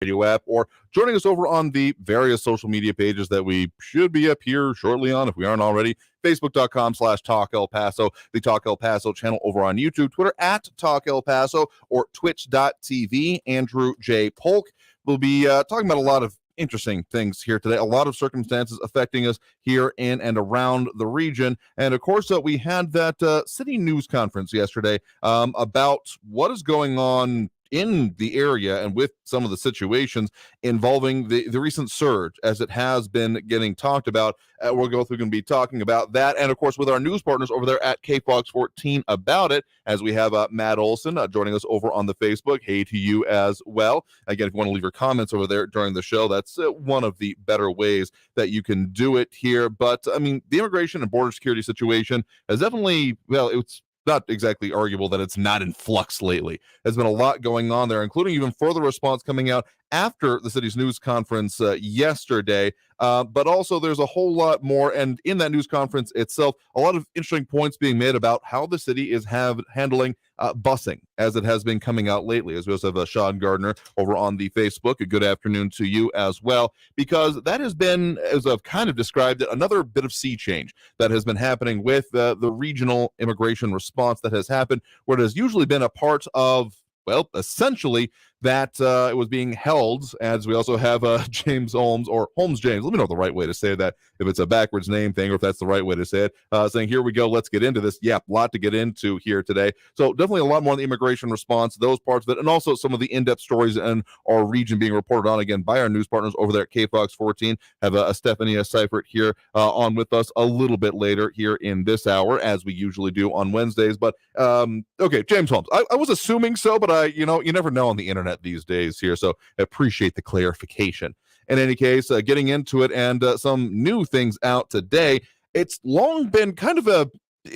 radio app or joining us over on the various social media pages that we should be up here shortly on if we aren't already. Facebook.com/Talk El Paso, the Talk El Paso channel over on YouTube, Twitter at Talk El Paso, or Twitch.tv. Andrew J. Polk will be talking about a lot of interesting things here today, a lot of circumstances affecting us here in and around the region. And of course, we had that city news conference yesterday about what is going on in the area and with some of the situations involving the recent surge as it has been getting talked about. We're going to be talking about that, and of course with our news partners over there at KFox14 about it, as we have Matt Olson joining us over on the Facebook. Hey to you as well. Again, if you want to leave your comments over there during the show, that's one of the better ways that you can do it here. But I mean, the immigration and border security situation has definitely, well, it's not exactly arguable that it's not in flux lately. There's been a lot going on there, including even further response coming out after the city's news conference yesterday. But also there's a whole lot more. And in that news conference itself, a lot of interesting points being made about how the city is handling busing as it has been coming out lately. As we also have Sean Gardner over on the Facebook. A good afternoon to you as well, because that has been, as I've kind of described it, another bit of sea change that has been happening with the regional immigration response that has happened, where it has usually been a part of, well, essentially that it was being held, as we also have James Holmes, or Holmes James, let me know the right way to say that, if it's a backwards name thing or if that's the right way to say it, saying, here we go, let's get into this. Yeah, a lot to get into here today. So definitely a lot more on the immigration response, those parts of it, and also some of the in-depth stories in our region being reported on, again, by our news partners over there at KFox14. Have a Stephanie Seifert here on with us a little bit later here in this hour, as we usually do on Wednesdays. But, okay, James Holmes, I was assuming so, but you never know on the internet these days here, so I appreciate the clarification. In any case, getting into it, and some new things out today. It's long been kind of a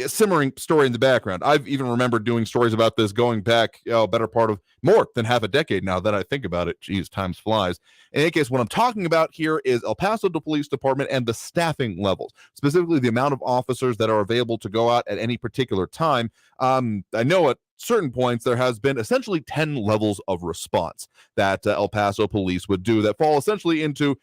simmering story in the background. I've even remembered doing stories about this going back better part of more than half a decade now that I think about it. Geez, times flies. In any case, what I'm talking about here is El Paso Police Department and the staffing levels, specifically the amount of officers that are available to go out at any particular time. I know at certain points there has been essentially 10 levels of response that El Paso Police would do that fall essentially into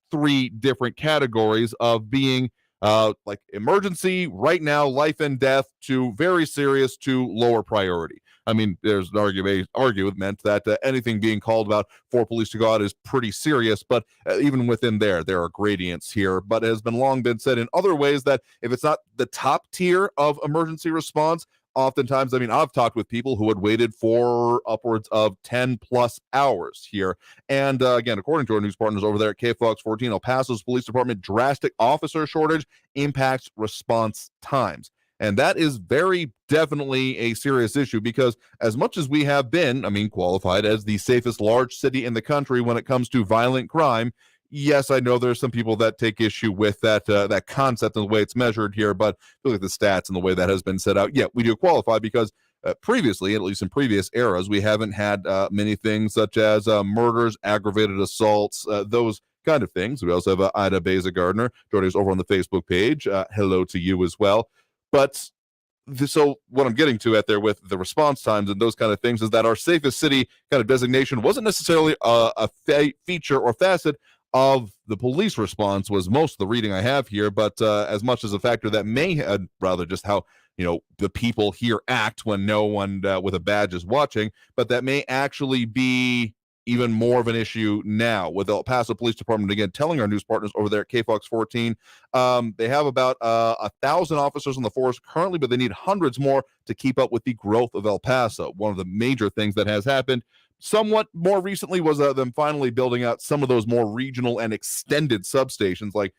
three different categories of being like emergency, right now, life and death, to very serious, to lower priority. I mean, there's an argument that anything being called about for police to go out is pretty serious, but even within there are gradients here. But it has been long been said in other ways that if it's not the top tier of emergency response, oftentimes, I mean, I've talked with people who had waited for upwards of 10 plus hours here. And again, according to our news partners over there at KFox14, El Paso's Police Department drastic officer shortage impacts response times. And that is very definitely a serious issue, because as much as we have been, I mean, qualified as the safest large city in the country when it comes to violent crime, yes, I know there's some people that take issue with that concept and the way it's measured here, but look at the stats and the way that has been set out. Yeah, we do qualify because previously, at least in previous eras, we haven't had many things such as murders, aggravated assaults, those kind of things. We also have Ida Beza Gardner joining us over on the Facebook page. Hello to you as well. But so what I'm getting to at there with the response times and those kind of things is that our safest city kind of designation wasn't necessarily a feature or facet of the police response, was most of the reading I have here, but as much as a factor that may rather just how the people here act when no one with a badge is watching, but that may actually be even more of an issue now with El Paso Police Department, again, telling our news partners over there at KFox14, they have about 1,000 officers on the force currently, but they need hundreds more to keep up with the growth of El Paso. One of the major things that has happened somewhat more recently was them finally building out some of those more regional and extended substations, like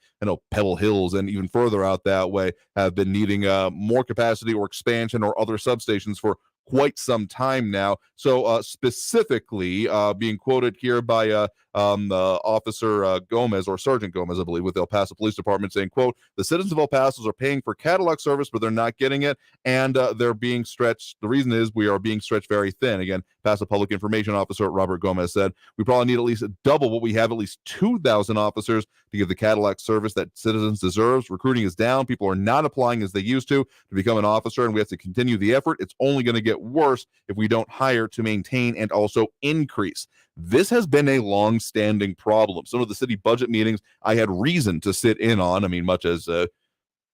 Pebble Hills and even further out that way have been needing more capacity or expansion or other substations for quite some time now. So specifically being quoted here by Officer Gomez, or Sergeant Gomez, I believe, with El Paso Police Department, saying, quote, "The citizens of El Paso are paying for Cadillac service, but they're not getting it, and they're being stretched. The reason is we are being stretched very thin." Again, Paso Public Information Officer Robert Gomez said, "We probably need at least double what we have, at least 2,000 officers to give the Cadillac service that citizens deserves. Recruiting is down. People are not applying as they used to become an officer, and we have to continue the effort. It's only going to get get worse if we don't hire to maintain and also increase. This has been a long-standing problem. Some of the city budget meetings I had reason to sit in on, much as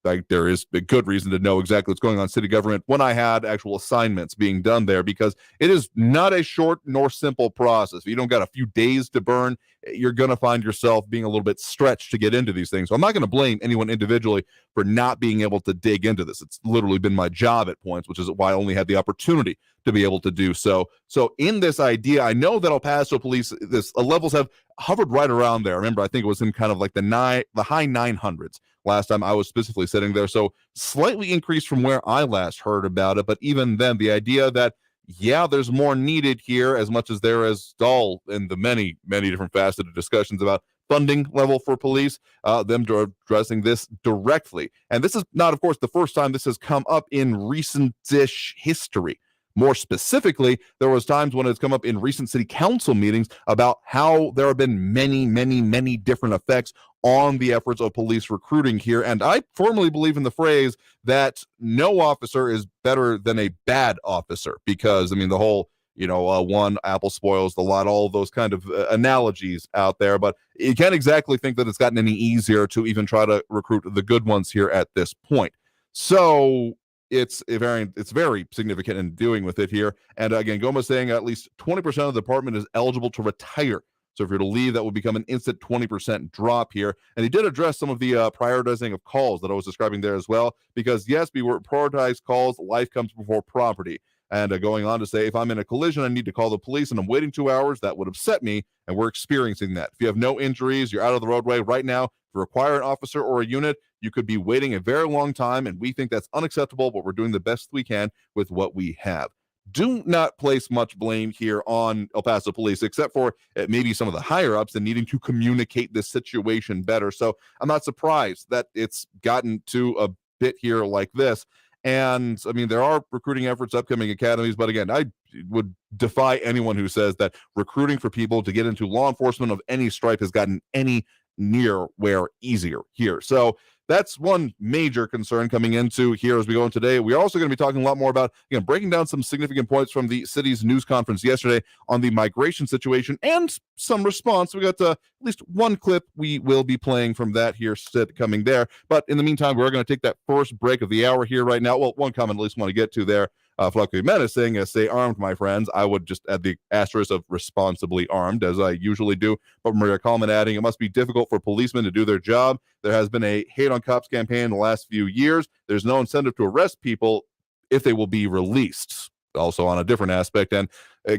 like there is a good reason to know exactly what's going on in city government when I had actual assignments being done there, because it is not a short nor simple process. If you don't got a few days to burn, you're going to find yourself being a little bit stretched to get into these things. So I'm not going to blame anyone individually for not being able to dig into this. It's literally been my job at points, which is why I only had the opportunity to be able to do so. So in this idea, I know that El Paso police, this levels have hovered right around there. Remember, I think it was in kind of like the high 900s last time I was specifically sitting there. So slightly increased from where I last heard about it. But even then, the idea that, yeah, there's more needed here, as much as there is all in the many, many different faceted discussions about funding level for police, them addressing this directly. And this is not, of course, the first time this has come up in recent-ish history. More specifically, there was times when it's come up in recent city council meetings about how there have been many, many, many different effects on the efforts of police recruiting here. And I firmly believe in the phrase that no officer is better than a bad officer, because, the whole, one apple spoils the lot, all those kind of analogies out there. But you can't exactly think that it's gotten any easier to even try to recruit the good ones here at this point. So it's very significant in doing with it here. And again, Gomez saying at least 20% of the department is eligible to retire. So if you're to leave, that will become an instant 20% drop here. And he did address some of the prioritizing of calls that I was describing there as well, because yes, we were prioritized calls. Life comes before property. And going on to say, if I'm in a collision, I need to call the police and I'm waiting 2 hours, that would upset me. And we're experiencing that. If you have no injuries, you're out of the roadway right now, if you require an officer or a unit, you could be waiting a very long time. And we think that's unacceptable, but we're doing the best we can with what we have. Do not place much blame here on El Paso police, except for maybe some of the higher ups and needing to communicate this situation better. So I'm not surprised that it's gotten to a bit here like this. And there are recruiting efforts, upcoming academies, but again, I would defy anyone who says that recruiting for people to get into law enforcement of any stripe has gotten any near where easier here. So that's one major concern coming into here as we go in today. We're also going to be talking a lot more about, breaking down some significant points from the city's news conference yesterday on the migration situation and some response. We got at least one clip we will be playing from that here coming there. But in the meantime, we're going to take that first break of the hour here right now. Well, one comment at least want to get to there. Fluctuating menacing, stay armed, my friends. I would just add the asterisk of responsibly armed, as I usually do. But Maria Coleman adding, it must be difficult for policemen to do their job. There has been a hate on cops campaign in the last few years. There's no incentive to arrest people if they will be released. Also on a different aspect, and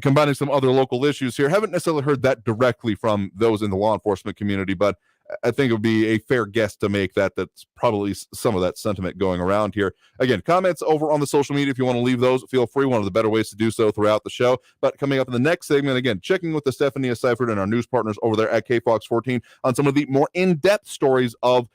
combining some other local issues here. Haven't necessarily heard that directly from those in the law enforcement community, but I think it would be a fair guess to make that's probably some of that sentiment going around here. Again, comments over on the social media, if you want to leave those, feel free. One of the better ways to do so throughout the show. But coming up in the next segment, again, checking with the Stephanie Seifert and our news partners over there at KFOX 14 on some of the more in-depth stories of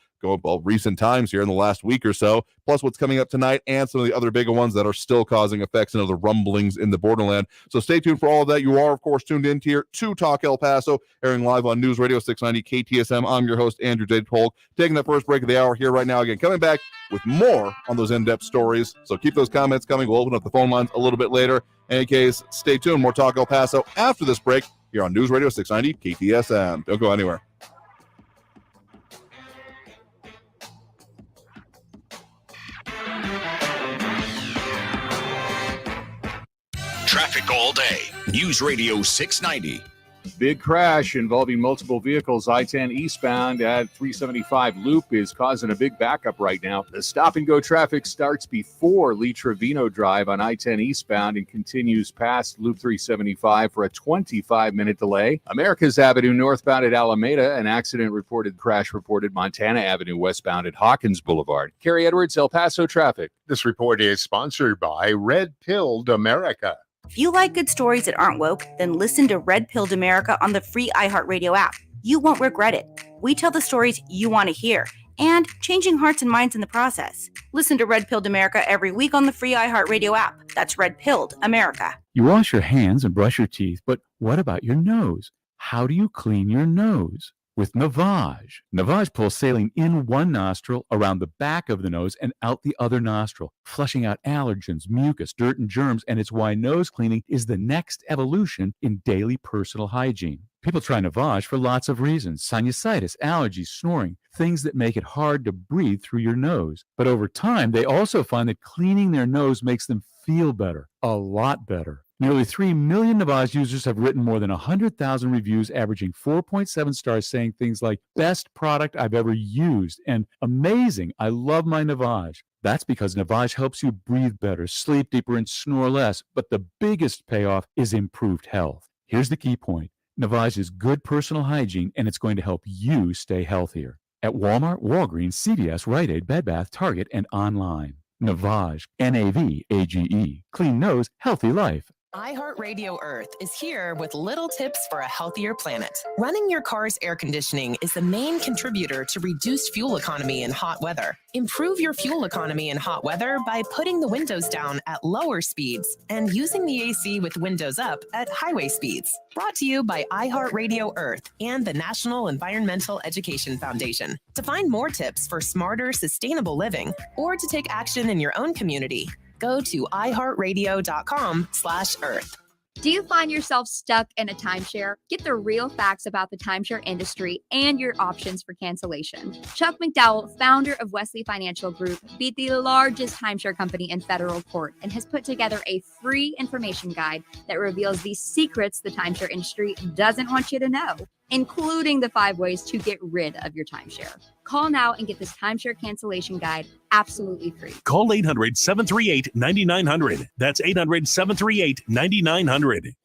recent times here in the last week or so, plus what's coming up tonight and some of the other bigger ones that are still causing effects and other rumblings in the Borderland. So stay tuned for all of that. You are, of course, tuned in here to Talk El Paso, airing live on News Radio 690 KTSM. I'm your host, Andrew J. Polk, taking that first break of the hour here right now. Again, coming back with more on those in-depth stories. So keep those comments coming. We'll open up the phone lines a little bit later. In any case, stay tuned. More Talk El Paso after this break here on News Radio 690 KTSM. Don't go anywhere. Traffic all day. News Radio 690. Big crash involving multiple vehicles. I-10 eastbound at 375 loop is causing a big backup right now. The stop-and-go traffic starts before Lee Trevino Drive on I-10 eastbound and continues past Loop 375 for a 25-minute delay. Americas Avenue northbound at Alameda, an crash reported Montana Avenue westbound at Hawkins Boulevard. Kerry Edwards, El Paso traffic. This report is sponsored by Red Pilled America. If you like good stories that aren't woke, then listen to Red Pilled America on the free iHeartRadio app. You won't regret it. We tell the stories you want to hear and changing hearts and minds in the process. Listen to Red Pilled America every week on the free iHeartRadio app. That's Red Pilled America. You wash your hands and brush your teeth, but what about your nose? How do you clean your nose? with Navage. Navage pulls saline in one nostril, around the back of the nose, and out the other nostril, flushing out allergens, mucus, dirt, and germs, and it's why nose cleaning is the next evolution in daily personal hygiene. People try Navage for lots of reasons: sinusitis, allergies, snoring, things that make it hard to breathe through your nose. But over time, they also find that cleaning their nose makes them feel better, a lot better. Nearly 3 million Navage users have written more than 100,000 reviews, averaging 4.7 stars, saying things like, best product I've ever used, and amazing, I love my Navage. That's because Navage helps you breathe better, sleep deeper, and snore less. But the biggest payoff is improved health. Here's the key point. Navage is good personal hygiene, and it's going to help you stay healthier. At Walmart, Walgreens, CVS, Rite Aid, Bed Bath, Target, and online. Navage, Navage. Clean nose, healthy life. iHeartRadio Earth is here with little tips for a healthier planet. Running your car's air conditioning is the main contributor to reduced fuel economy in hot weather. Improve your fuel economy in hot weather by putting the windows down at lower speeds and using the AC with windows up at highway speeds. Brought to you by iHeartRadio Earth and the National Environmental Education Foundation. To find more tips for smarter, sustainable living or to take action in your own community, go to iHeartRadio.com/Earth. Do you find yourself stuck in a timeshare? Get the real facts about the timeshare industry and your options for cancellation. Chuck McDowell, founder of Wesley Financial Group, beat the largest timeshare company in federal court and has put together a free information guide that reveals the secrets the timeshare industry doesn't want you to know, including the 5 ways to get rid of your timeshare. Call now and get this timeshare cancellation guide absolutely free. Call 800-738-9900. That's 800-738-9900.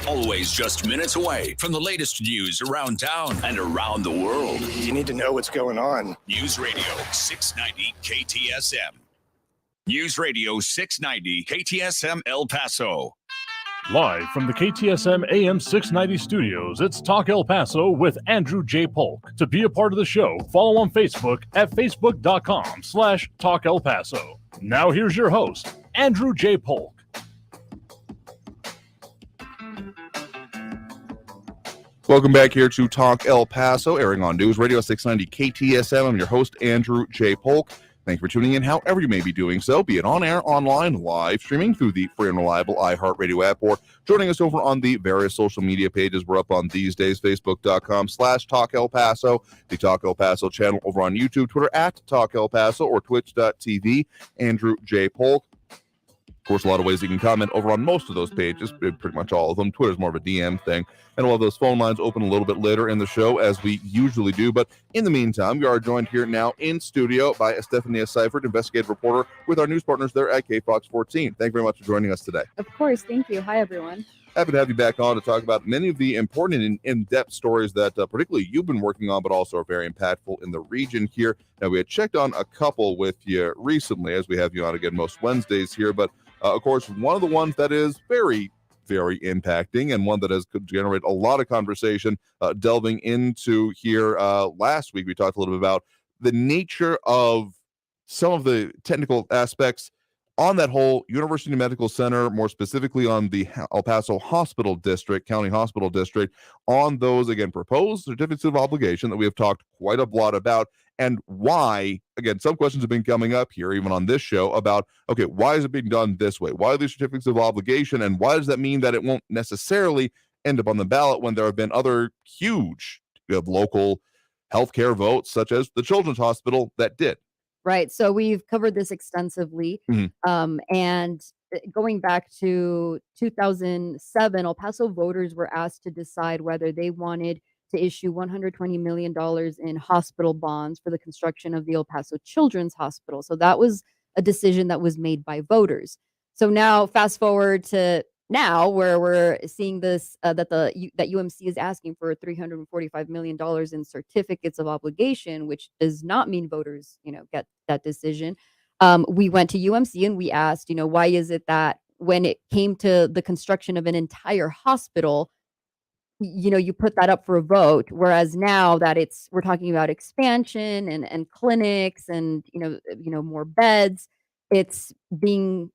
Always just minutes away from the latest news around town and around the world. You need to know what's going on. News Radio 690 KTSM. News Radio 690 KTSM El Paso. Live from the KTSM AM 690 studios, it's Talk El Paso with Andrew J. Polk. To be a part of the show, follow on Facebook at facebook.com/Talk El Paso. Now here's your host, Andrew J. Polk. Welcome back here to Talk El Paso, airing on News Radio 690 KTSM. I'm your host, Andrew J. Polk. Thanks for tuning in however you may be doing so, be it on air, online, live, streaming through the free and reliable iHeartRadio app, or joining us over on the various social media pages we're up on these days, facebook.com/Talk El Paso, the Talk El Paso channel over on YouTube, Twitter at Talk El Paso, or twitch.tv, Andrew J. Polk. Of course, a lot of ways you can comment over on most of those pages, pretty much all of them. Twitter's more of a DM thing. And we'll have those phone lines open a little bit later in the show, as we usually do. But in the meantime, we are joined here now in studio by Stephania Seifert, investigative reporter with our news partners there at KFOX 14. Thank you very much for joining us today. Of course. Thank you. Hi, everyone. Happy to have you back on to talk about many of the important and in-depth stories that particularly you've been working on, but also are very impactful in the region here. Now, we had checked on a couple with you recently, as we have you on again most Wednesdays here, but of course, one of the ones that is very, very impacting and one that has could generate a lot of conversation delving into here. Last week, we talked a little bit about the nature of some of the technical aspects on that whole University Medical Center, more specifically on the El Paso Hospital District, County Hospital District, on those, again, proposed certificates of obligation that we have talked quite a lot about, and why, again, some questions have been coming up here, even on this show, about, okay, why is it being done this way? Why are these certificates of obligation? And why does that mean that it won't necessarily end up on the ballot when there have been other huge local healthcare votes, such as the Children's Hospital, that did? Right. So we've covered this extensively. And going back to 2007, El Paso voters were asked to decide whether they wanted to issue $120 million in hospital bonds for the construction of the El Paso Children's Hospital. So that was a decision that was made by voters. So now fast forward to now, where we're seeing this, that UMC is asking for $345 million in certificates of obligation, which does not mean voters, get that decision. We went to UMC and we asked, why is it that when it came to the construction of an entire hospital, you put that up for a vote, whereas now that we're talking about expansion and clinics and more beds, it's being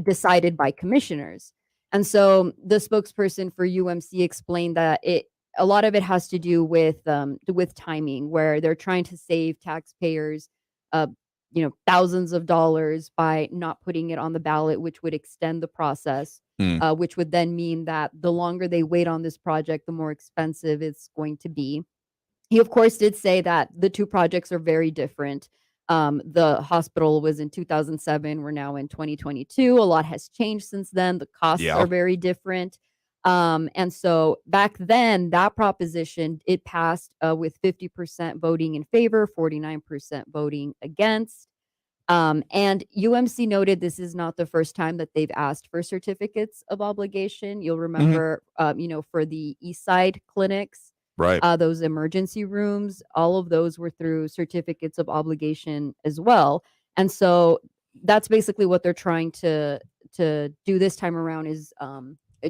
decided by commissioners. And so the spokesperson for UMC explained that a lot of it has to do with timing, where they're trying to save taxpayers, uh, thousands of dollars by not putting it on the ballot, which would extend the process, Hmm. which would then mean that the longer they wait on this project, the more expensive it's going to be. He, of course, did say that the two projects are very different. The hospital was in 2007. We're now in 2022. A lot has changed since then. The costs Yeah. are very different. And so back then, that proposition, it passed with 50% voting in favor, 49% voting against. And UMC noted this is not the first time that they've asked for certificates of obligation. You'll remember, for the East Side clinics, Right. those emergency rooms, all of those were through certificates of obligation as well. And so that's basically what they're trying to do this time around is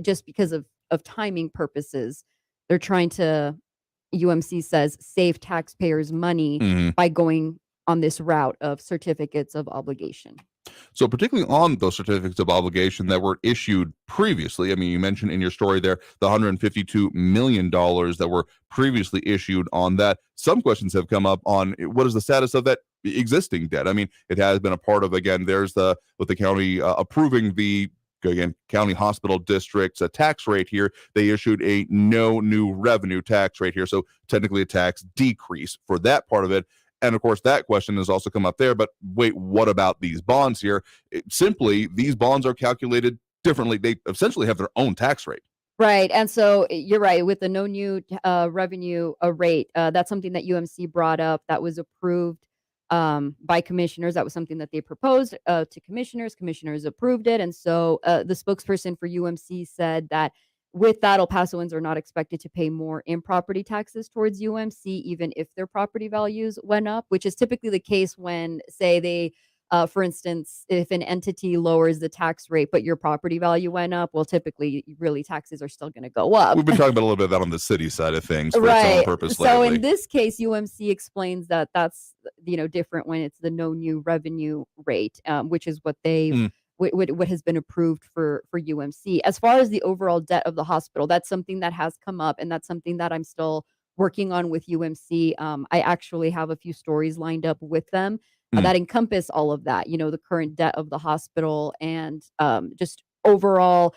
just because of timing purposes. They're trying to, UMC says, save taxpayers money Mhm. by going on this route of certificates of obligation. So particularly on those certificates of obligation that were issued previously, I mean, you mentioned in your story there the $152 million that were previously issued on that. Some questions have come up on what is the status of that existing debt. I mean, it has been a part of, again, there's with the county approving the, again, county hospital district's a tax rate here. They issued a no new revenue tax rate here. So technically a tax decrease for that part of it. And of course, that question has also come up there. But wait, what about these bonds here? Simply, these bonds are calculated differently. They essentially have their own tax rate. Right. And so you're right. With the no new revenue rate, that's something that UMC brought up that was approved by commissioners. That was something that they proposed to commissioners. Commissioners approved it. And so the spokesperson for UMC said that with that, El Pasoans are not expected to pay more in property taxes towards UMC, even if their property values went up, which is typically the case when, say, they, for instance, if an entity lowers the tax rate, but your property value went up, well, typally, really, taxes are still going to go up. We've been talking about a little bit of that on the city side of things for its own Right. purpose So lately. in this case, UMC explains that that's different when it's the no new revenue rate, which is what they've what has been approved for UMC. As far as the overall debt of the hospital, that's something that has come up, and that's something that I'm still working on with UMC. I actually have a few stories lined up with them that encompass all of that. The current debt of the hospital and just overall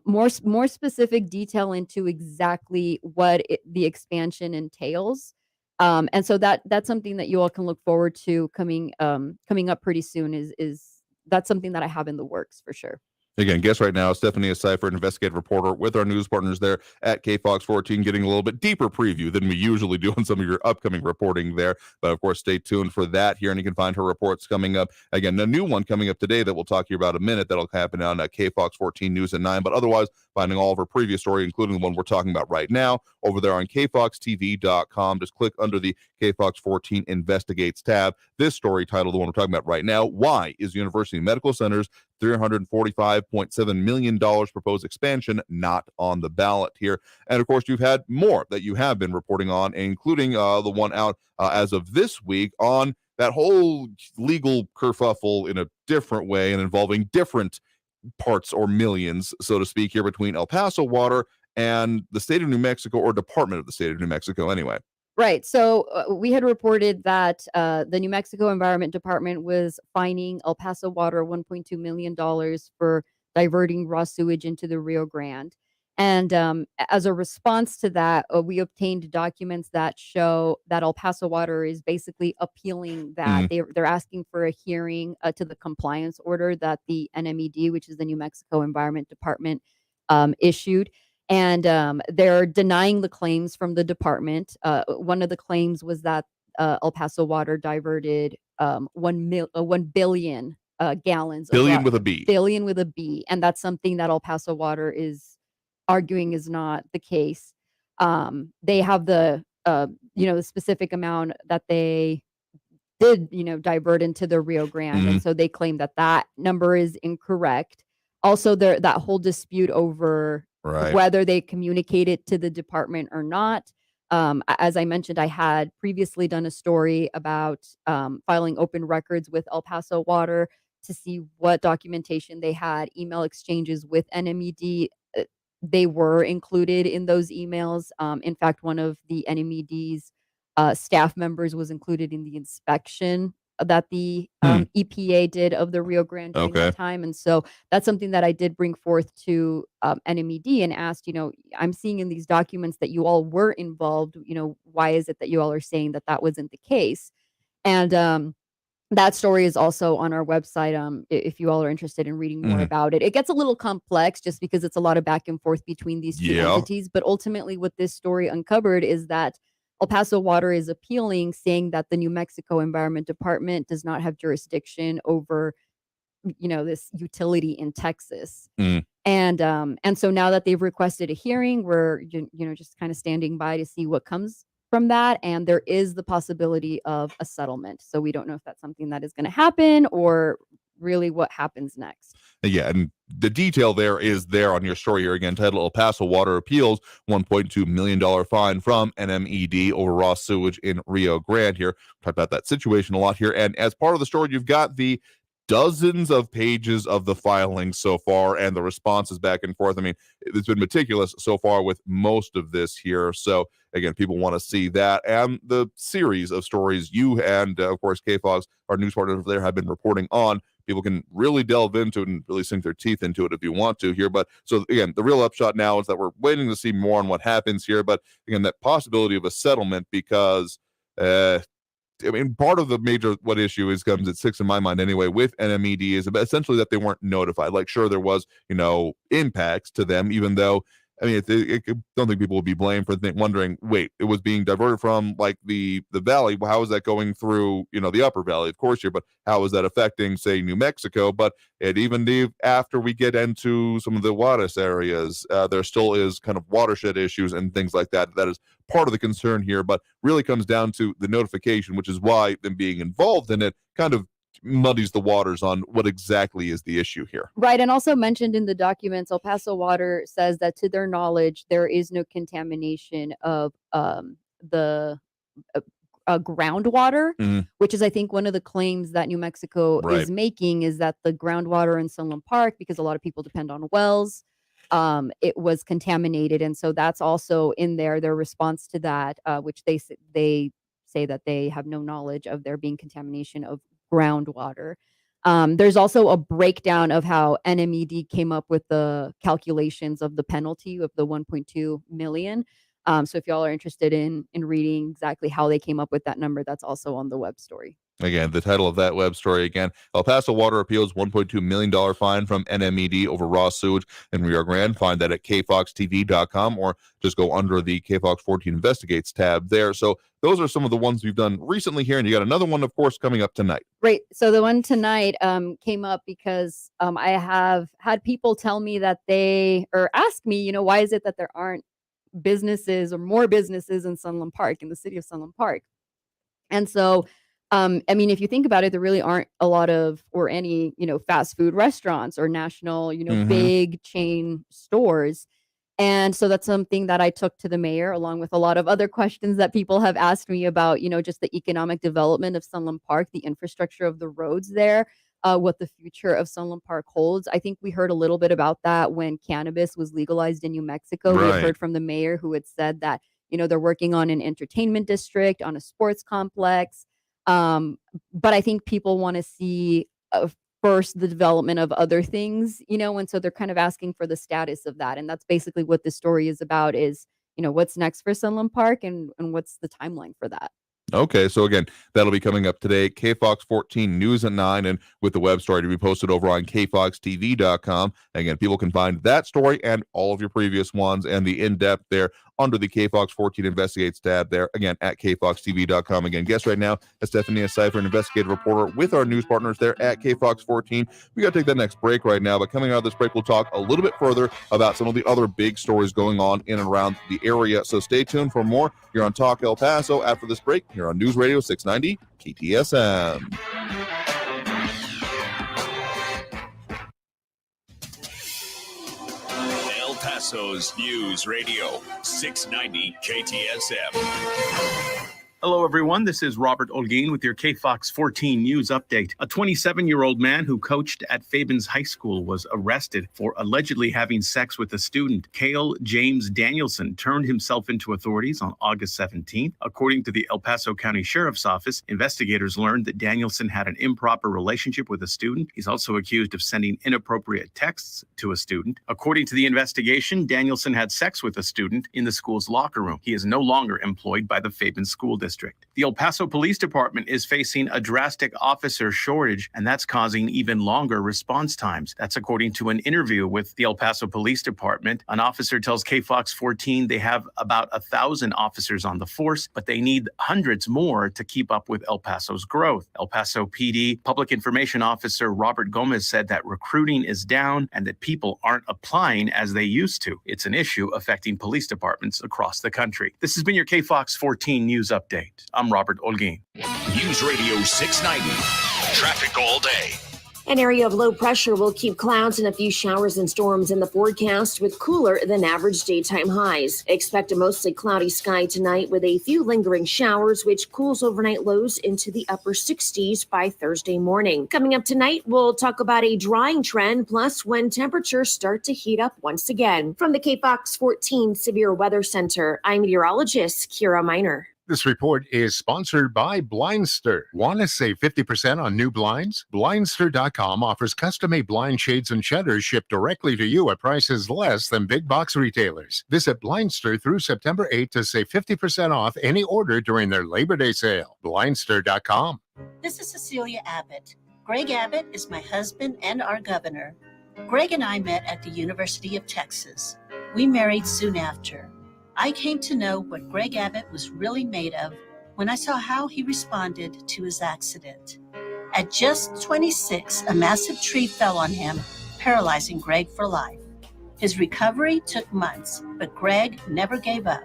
more specific detail into exactly what the expansion entails. And so that's something that you all can look forward to coming up pretty soon. Is that's something that I have in the works for sure. Again, guest right now, Stephanie Seifert, investigative reporter with our news partners there at KFOX 14, getting a little bit deeper preview than we usually do on some of your upcoming reporting there. But of course, stay tuned for that here, and you can find her reports coming up. Again, a new one coming up today that we'll talk to you about in a minute. That'll happen on KFOX 14 News at 9. But otherwise, finding all of her previous story, including the one we're talking about right now, over there on kfoxtv.com. Just click under the KFOX 14 Investigates tab. This story titled, the one we're talking about right now, Why is University Medical Center's $345.7 million proposed expansion not on the ballot here? And of course, you've had more that you have been reporting on, including the one out as of this week on that whole legal kerfuffle in a different way and involving different parts or millions, so to speak, here between El Paso Water and the state of New Mexico, or Department of the State of New Mexico anyway. Right. So we had reported that the New Mexico Environment Department was fining El Paso Water $1.2 million for diverting raw sewage into the Rio Grande. And as a response to that, we obtained documents that show that El Paso Water is basically appealing that. They're asking for a hearing to the compliance order that the NMED, which is the New Mexico Environment Department, issued. And they're denying the claims from the department. One of the claims was that El Paso Water diverted 1 billion gallons. Billion with a B. Billion with a B. And that's something that El Paso Water is arguing is not the case. They have the specific amount that they did, divert into the Rio Grande. And so they claim that that number is incorrect. Also, that whole dispute over whether they communicated to the department or not. As I mentioned, I had previously done a story about filing open records with El Paso Water to see what documentation they had, email exchanges with NMED. they were included in those emails. In fact, one of the NMED's staff members was included in the inspection that the EPA did of the Rio Grande during that time. And so that's something that I did bring forth to NMED and asked, I'm seeing in these documents that you all were involved. Why is it that you all are saying that that wasn't the case? And that story is also on our website. If you all are interested in reading more about it, it gets a little complex just because it's a lot of back and forth between these two entities. But ultimately, what this story uncovered is that El Paso Water is appealing, saying that the New Mexico Environment Department does not have jurisdiction over, this utility in Texas. And so now that they've requested a hearing, we're just kind of standing by to see what comes from that. And there is the possibility of a settlement. So we don't know if that's something that is going to happen or really what happens next. Yeah, and the detail there is there on your story here. Again, titled El Paso Water Appeals $1.2 million fine from NMED over raw sewage in Rio Grande here. Talk about that situation a lot here. And as part of the story, you've got the dozens of pages of the filings so far and the responses back and forth. I mean, it's been meticulous so far with most of this here. So again, people want to see that and the series of stories you and of course KFOX, our news partners there, have been reporting on. People can really delve into it and really sink their teeth into it if you want to here. But so again, the real upshot now is that we're waiting to see more on what happens here. But again, that possibility of a settlement, because part of the major issue comes at 6 in my mind anyway with NMED is essentially that they weren't notified. Like, sure, there was, impacts to them, even though, I don't think people would be blamed for wondering, wait, it was being diverted from like the valley. Well, how is that going through, the upper valley, of course, here, but how is that affecting, say, New Mexico? But after we get into some of the Juarez areas, there still is kind of watershed issues and things like that. That is part of the concern here, but really comes down to the notification, which is why them being involved in it kind of muddies the waters on what exactly is the issue here. Right. And also mentioned in the documents, El Paso Water says that to their knowledge, there is no contamination of the groundwater, which is, I think, one of the claims that New Mexico is making, is that the groundwater in Sunland Park, because a lot of people depend on wells, it was contaminated. And so that's also in there, their response to that, which they say that they have no knowledge of there being contamination of groundwater. There's also a breakdown of how NMED came up with the calculations of the penalty of the 1.2 million. So if y'all are interested in reading exactly how they came up with that number, that's also on the web story. Again, the title of that web story, again, El Paso Water appeals $1.2 million fine from NMED over raw sewage in Rio Grande. Find that at kfoxtv.com or just go under the KFOX 14 Investigates tab there. So those are some of the ones we've done recently here. And you got another one, of course, coming up tonight. Right. So the one tonight came up because I have had people tell me that ask me, why is it that there aren't businesses or more businesses in Sunland Park, in the city of Sunland Park? And so if you think about it, there really aren't a lot of or any, fast food restaurants or national, big chain stores. And so that's something that I took to the mayor, along with a lot of other questions that people have asked me about, just the economic development of Sunland Park, the infrastructure of the roads there, what the future of Sunland Park holds. I think we heard a little bit about that when cannabis was legalized in New Mexico. Right. We had heard from the mayor who had said that, they're working on an entertainment district, on a sports complex. But I think people want to see first the development of other things, and so they're kind of asking for the status of that. And that's basically what this story is about, is, what's next for Sunland Park and what's the timeline for that. Okay, so again, that'll be coming up today. KFOX 14 News at 9, and with the web story to be posted over on kfoxtv.com. Again, people can find that story and all of your previous ones and the in-depth there under the KFOX 14 Investigates tab there, again, at kfoxtv.com. Again, guest right now is Stephanie Cipher, an investigative reporter with our news partners there at KFOX 14. We got to take that next break right now, but coming out of this break, we'll talk a little bit further about some of the other big stories going on in and around the area. So stay tuned for more here on Talk El Paso after this break here on News Radio 690 KTSM. El Paso's News Radio 690 KTSM. Hello, everyone. This is Robert Olguin with your KFOX 14 News Update. A 27-year-old man who coached at Fabens High School was arrested for allegedly having sex with a student. Cale James Danielson turned himself into authorities on August 17th. According to the El Paso County Sheriff's Office, investigators learned that Danielson had an improper relationship with a student. He's also accused of sending inappropriate texts to a student. According to the investigation, Danielson had sex with a student in the school's locker room. He is no longer employed by the Fabens School District. The El Paso Police Department is facing a drastic officer shortage, and that's causing even longer response times. That's according to an interview with the El Paso Police Department. An officer tells KFOX 14 they have about 1,000 officers on the force, but they need hundreds more to keep up with El Paso's growth. El Paso PD Public Information Officer Robert Gomez said that recruiting is down and that people aren't applying as they used to. It's an issue affecting police departments across the country. This has been your KFOX 14 News Update. I'm Robert Olguin. News Radio 690. Traffic all day. An area of low pressure will keep clouds and a few showers and storms in the forecast with cooler than average daytime highs. Expect a mostly cloudy sky tonight with a few lingering showers, which cools overnight lows into the upper 60s by Thursday morning. Coming up tonight, we'll talk about a drying trend, plus when temperatures start to heat up once again. From the KFOX 14 Severe Weather Center, I'm meteorologist Kira Miner. This report is sponsored by Blindster. Want to save 50% on new blinds? Blindster.com offers custom-made blind shades and shutters shipped directly to you at prices less than big box retailers. Visit Blindster through September 8th to save 50% off any order during their Labor Day sale. Blindster.com. This is Cecilia Abbott. Greg Abbott is my husband and our governor. Greg and I met at the University of Texas. We married soon after. I came to know what Greg Abbott was really made of when I saw how he responded to his accident. At just 26, a massive tree fell on him, paralyzing Greg for life. His recovery took months, but Greg never gave up.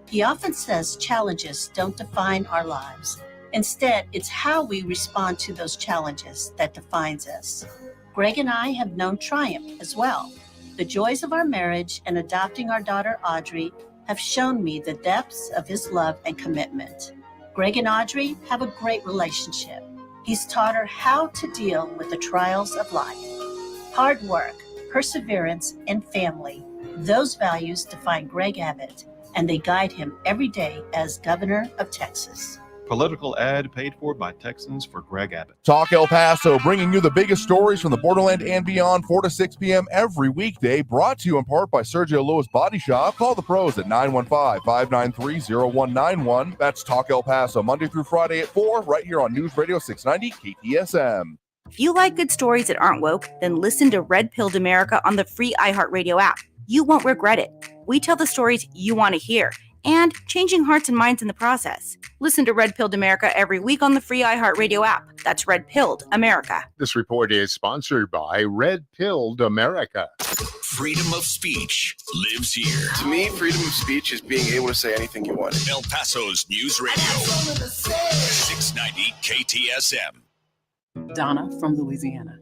He often says challenges don't define our lives. Instead, it's how we respond to those challenges that defines us. Greg and I have known triumph as well. The joys of our marriage and adopting our daughter, Audrey, have shown me the depths of his love and commitment. Greg and Audrey have a great relationship. He's taught her how to deal with the trials of life. Hard work, perseverance, and family. Those values define Greg Abbott, and they guide him every day as governor of Texas. Political ad paid for by Texans for Greg Abbott. Talk El Paso, bringing you the biggest stories from the Borderland and beyond, 4 to 6 p.m. every weekday, brought to you in part by Sergio Lewis Body Shop. Call the pros at 915-593-0191. That's Talk El Paso, Monday through Friday at 4, right here on News Radio 690 KTSM. If you like good stories that aren't woke, then listen to Red Pilled America on the free iHeartRadio app. You won't regret it. We tell the stories you want to hear, and changing hearts and minds in the process. Listen to Red Pilled America every week on the free iHeartRadio app. That's Red Pilled America. This report is sponsored by Red Pilled America. Freedom of speech lives here. To me, freedom of speech is being able to say anything you want. El Paso's News Radio, 690 KTSM. Donna from Louisiana.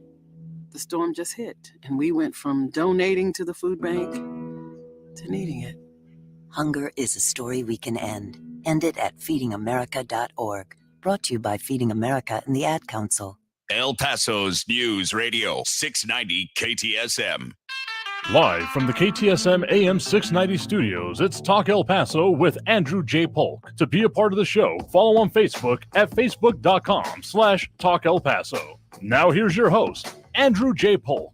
The storm just hit, and we went from donating to the food bank to needing it. Hunger is a story we can end. End it at feedingamerica.org. Brought to you by Feeding America and the Ad Council. El Paso's News Radio, 690 KTSM. Live from the KTSM AM 690 studios, it's Talk El Paso with Andrew J. Polk. To be a part of the show, follow on Facebook at facebook.com/Talk El Paso. Now here's your host, Andrew J. Polk.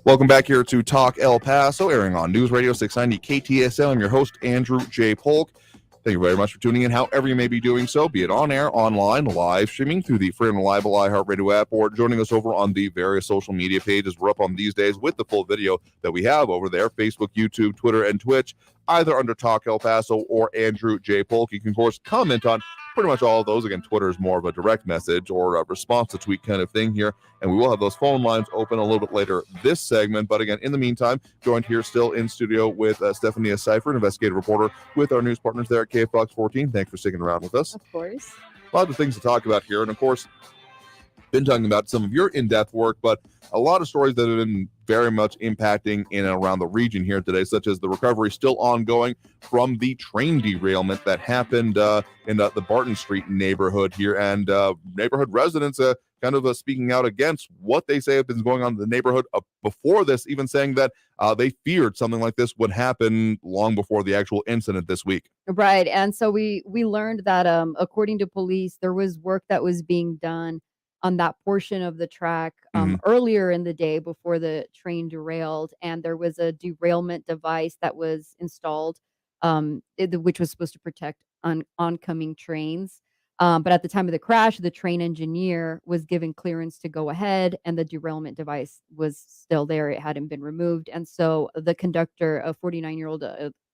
Welcome back here to Talk El Paso, airing on News Radio 690 KTSM. I'm your host, Andrew J. Polk. Thank you very much for tuning in, however you may be doing so, be it on air, online, live streaming through the free and reliable iHeartRadio app, or joining us over on the various social media pages. We're up on these days with the full video that we have over there, Facebook, YouTube, Twitter, and Twitch, either under Talk El Paso or Andrew J. Polk. You can, of course, comment on pretty much all of those. Again, Twitter is more of a direct message or a response to tweet kind of thing here. And we will have those phone lines open a little bit later this segment. But again, in the meantime, joined here still in studio with Stephanie Cipher, an investigative reporter with our news partners there at KFOX 14. Thanks for sticking around with us. Of course. A lot of things to talk about here. And of course, been talking about some of your in-depth work, but a lot of stories that have been very much impacting in and around the region here today, such as the recovery still ongoing from the train derailment that happened in the Barton Street neighborhood here, and neighborhood residents kind of speaking out against what they say have been going on in the neighborhood before this, even saying that they feared something like this would happen long before the actual incident this week. Right. And so we learned that according to police, there was work that was being done on that portion of the track earlier in the day before the train derailed, and there was a derailment device that was installed, which was supposed to protect oncoming trains. But at the time of the crash, the train engineer was given clearance to go ahead, and the derailment device was still there. It hadn't been removed. And so the conductor, a 49-year-old,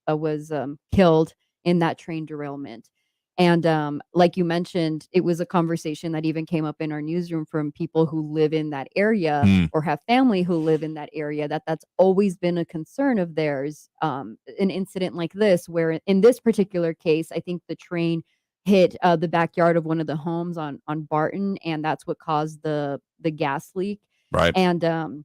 was killed in that train derailment. And like you mentioned, it was a conversation that even came up in our newsroom from people who live in that area or have family who live in that area, that's always been a concern of theirs. An incident like this, where in this particular case, I think the train hit the backyard of one of the homes on Barton, and that's what caused the gas leak. Right. And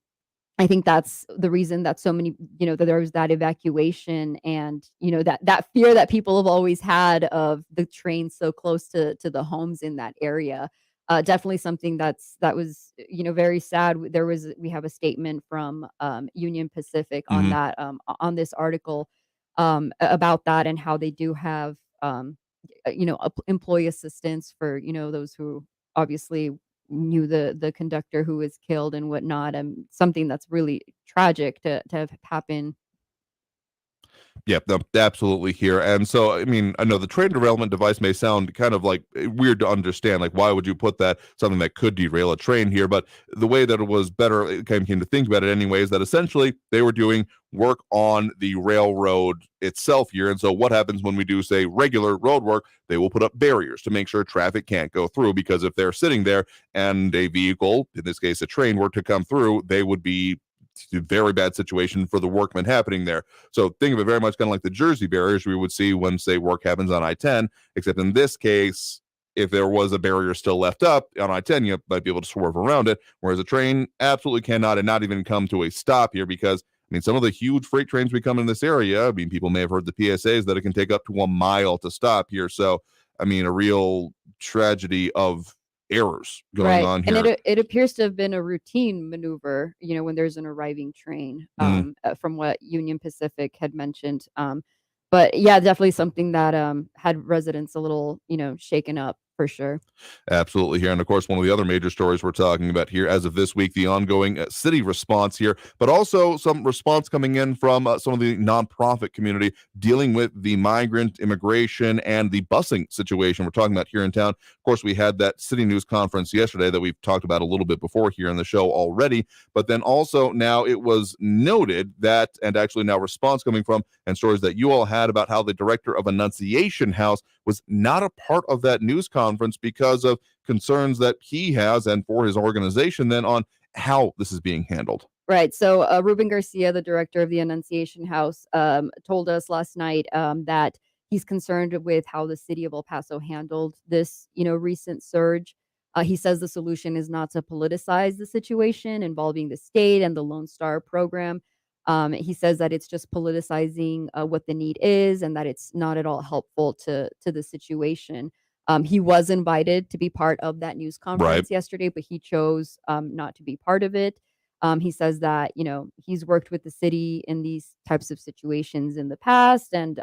I think that's the reason that so many, that there was that evacuation, and, that fear that people have always had of the train so close to the homes in that area. Definitely something that was, very sad. We have a statement from Union Pacific on that, on this article about that, and how they do have, employee assistance for, those who obviously knew the conductor who was killed and whatnot. Something that's really tragic to have happened. Yeah, no, absolutely here. And so, I mean, I know the train derailment device may sound kind of like weird to understand. Like, why would you put that, something that could derail a train here? But the way that it was better, it kind of came to think about it anyway, is that essentially they were doing work on the railroad itself here. And so what happens when we do, say, regular road work? They will put up barriers to make sure traffic can't go through, because if they're sitting there and a vehicle, in this case a train, were to come through, they would be a very bad situation for the workmen happening there. So think of it very much kind of like the Jersey barriers we would see when, say, work happens on I-10, except in this case, if there was a barrier still left up on I-10, you might be able to swerve around it, whereas a train absolutely cannot, and not even come to a stop here, because some of the huge freight trains we come in this area, people may have heard the PSAs that it can take up to a mile to stop here. So, a real tragedy of errors going on here. And it appears to have been a routine maneuver, when there's an arriving train, from what Union Pacific had mentioned. But yeah, definitely something that had residents a little, shaken up for sure. Absolutely here. And of course, one of the other major stories we're talking about here as of this week, the ongoing city response here, but also some response coming in from some of the nonprofit community dealing with the migrant immigration and the busing situation we're talking about here in town. Of course, we had that city news conference yesterday that we've talked about a little bit before here in the show already, but then also now it was noted that, and actually now response coming from, and stories that you all had about how the director of Annunciation House was not a part of that news conference because of concerns that he has and for his organization then on how this is being handled. Right. So Ruben Garcia, the director of the Annunciation House, told us last night that he's concerned with how the city of El Paso handled this, recent surge. He says the solution is not to politicize the situation involving the state and the Lone Star program. He says that it's just politicizing what the need is, and that it's not at all helpful to the situation. He was invited to be part of that news conference yesterday, but he chose not to be part of it. He says that, he's worked with the city in these types of situations in the past. And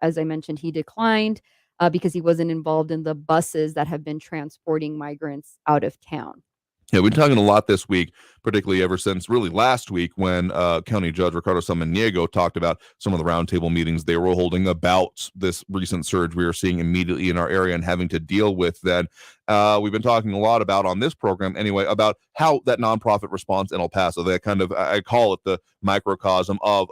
as I mentioned, he declined because he wasn't involved in the buses that have been transporting migrants out of town. Yeah, we've been talking a lot this week, particularly ever since really last week when County Judge Ricardo Samaniego talked about some of the roundtable meetings they were holding about this recent surge we are seeing immediately in our area and having to deal with that. We've been talking a lot about on this program anyway, about how that nonprofit response in El Paso, that kind of, I call it the microcosm of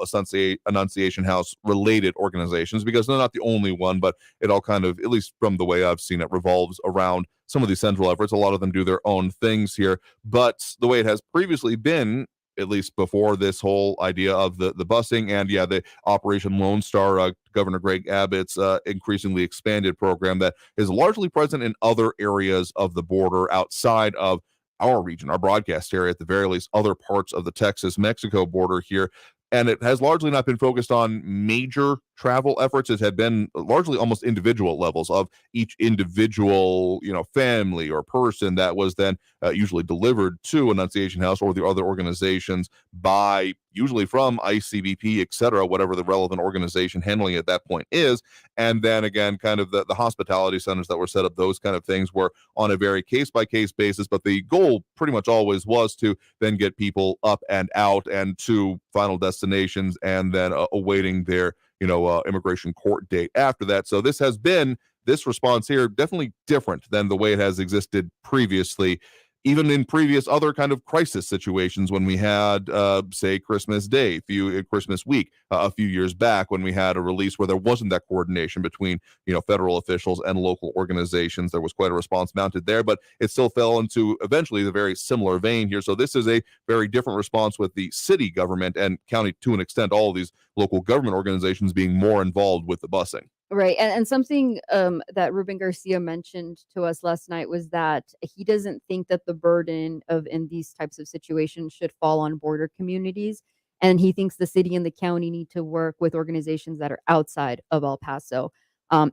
Annunciation House related organizations, because they're not the only one, but it all kind of, at least from the way I've seen it, revolves around some of these central efforts. A lot of them do their own things here, but the way it has previously been, at least before this whole idea of the busing and the Operation Lone Star, Governor Greg Abbott's increasingly expanded program that is largely present in other areas of the border outside of our region, our broadcast area, at the very least, other parts of the Texas-Mexico border here. And it has largely not been focused on major travel efforts. It had been largely almost individual levels of each individual, family or person that was then usually delivered to Annunciation House or the other organizations by usually from ICBP, et cetera, whatever the relevant organization handling it at that point is. And then again, kind of the hospitality centers that were set up, those kind of things were on a very case-by-case basis. But the goal pretty much always was to then get people up and out and to final destinations and then awaiting their immigration court date after that. So this response here definitely different than the way it has existed previously, even in previous other kind of crisis situations when we had, say, Christmas Day, Christmas week, a few years back when we had a release where there wasn't that coordination between, federal officials and local organizations. There was quite a response mounted there, but it still fell into eventually the very similar vein here. So this is a very different response with the city government and county, to an extent, all of these local government organizations being more involved with the busing. Right. And something that Ruben Garcia mentioned to us last night was that he doesn't think that the burden of in these types of situations should fall on border communities. And he thinks the city and the county need to work with organizations that are outside of El Paso.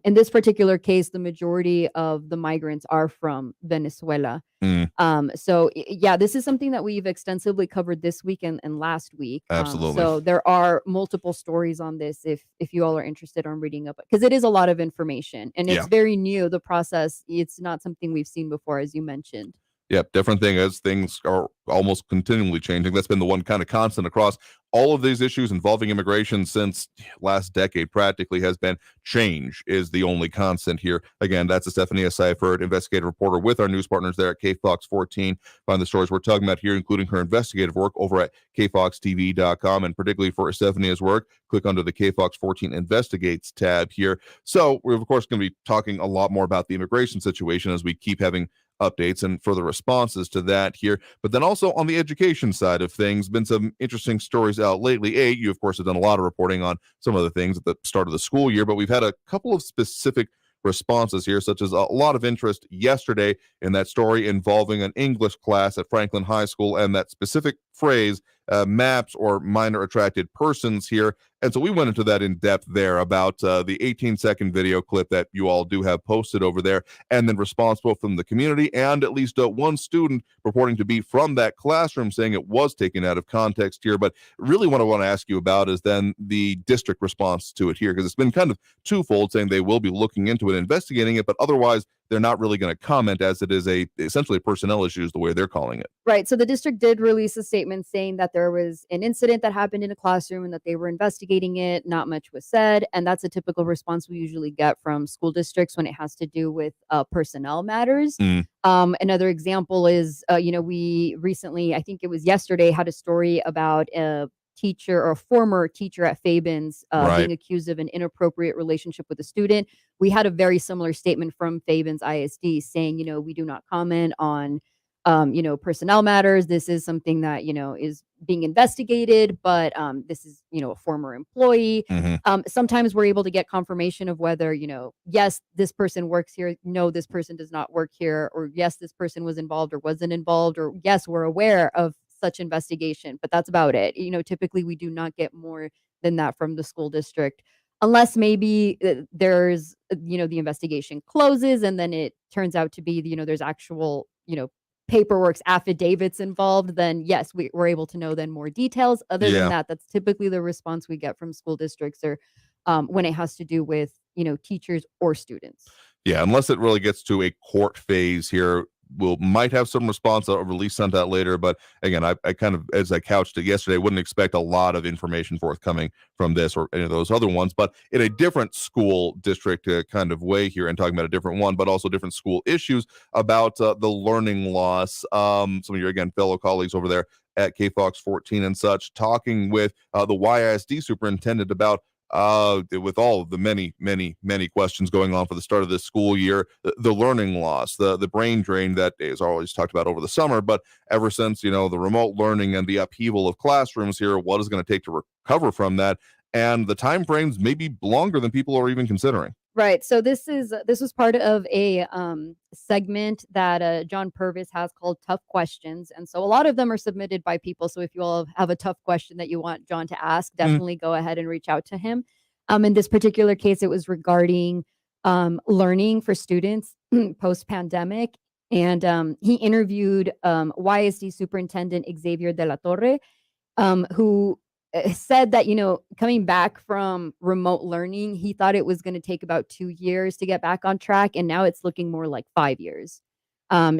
In this particular case, the majority of the migrants are from Venezuela. Yeah, this is something that we've extensively covered this week and last week. Absolutely. So there are multiple stories on this if you all are interested on reading up, because it is a lot of information and it's very new. The process, it's not something we've seen before, as you mentioned. Yeah, different thing as things are almost continually changing. That's been the one kind of constant across all of these issues involving immigration since last decade practically has been change is the only constant here. Again, that's Stephanie Seifert, investigative reporter with our news partners there at KFOX 14. Find the stories we're talking about here, including her investigative work over at kfoxtv.com. And particularly for Stephanie's work, click under the KFOX 14 Investigates tab here. So we're, of course, going to be talking a lot more about the immigration situation as we keep having updates and further responses to that here. But then also on the education side of things, been some interesting stories out lately. You, of course, have done a lot of reporting on some of the things at the start of the school year, but we've had a couple of specific responses here, such as a lot of interest yesterday in that story involving an English class at Franklin High School and that specific phrase, MAPS or minor attracted persons here. And so we went into that in depth there about the 18-second video clip that you all do have posted over there, and then response both from the community and at least one student purporting to be from that classroom saying it was taken out of context here. But really what I want to ask you about is then the district response to it here, because it's been kind of twofold, saying they will be looking into it, investigating it, but otherwise they're not really going to comment, as it is essentially a personnel issue is the way they're calling it. Right. So the district did release a statement saying that there was an incident that happened in a classroom and that they were investigating it. Not much was said. And that's a typical response we usually get from school districts when it has to do with personnel matters. Another example is, we recently, I think it was yesterday, had a story about a teacher or a former teacher at Fabens being accused of an inappropriate relationship with a student. We had a very similar statement from Fabens ISD saying, we do not comment on, personnel matters. This is something that, is being investigated, but this is, a former employee. Sometimes we're able to get confirmation of whether, yes, this person works here. No, this person does not work here. Or yes, this person was involved or wasn't involved. Or yes, we're aware of such investigation, but that's about it. Typically we do not get more than that from the school district, unless maybe there's, the investigation closes and then it turns out to be, there's actual, paperwork, affidavits involved. Then yes, we're able to know then more details. Other than that, that's typically the response we get from school districts, or when it has to do with, teachers or students. Yeah, unless it really gets to a court phase here, might have some response or release sent out later. But again, I kind of, as I couched it yesterday, wouldn't expect a lot of information forthcoming from this or any of those other ones, but in a different school district kind of way here, and talking about a different one, but also different school issues about the learning loss. Some of your, again, fellow colleagues over there at KFOX 14 and such, talking with the YISD superintendent about with all of the many questions going on for the start of this school year, the learning loss, the brain drain that is always talked about over the summer, but ever since, the remote learning and the upheaval of classrooms here, what is going to take to recover from that? And the time frames may be longer than people are even considering. Right. So this was part of a segment that John Purvis has called Tough Questions. And so a lot of them are submitted by people. So if you all have a tough question that you want John to ask, definitely go ahead and reach out to him. In this particular case, it was regarding learning for students post-pandemic. And he interviewed YSD Superintendent Xavier de la Torre, who said that, coming back from remote learning, he thought it was going to take about 2 years to get back on track. And now it's looking more like 5 years.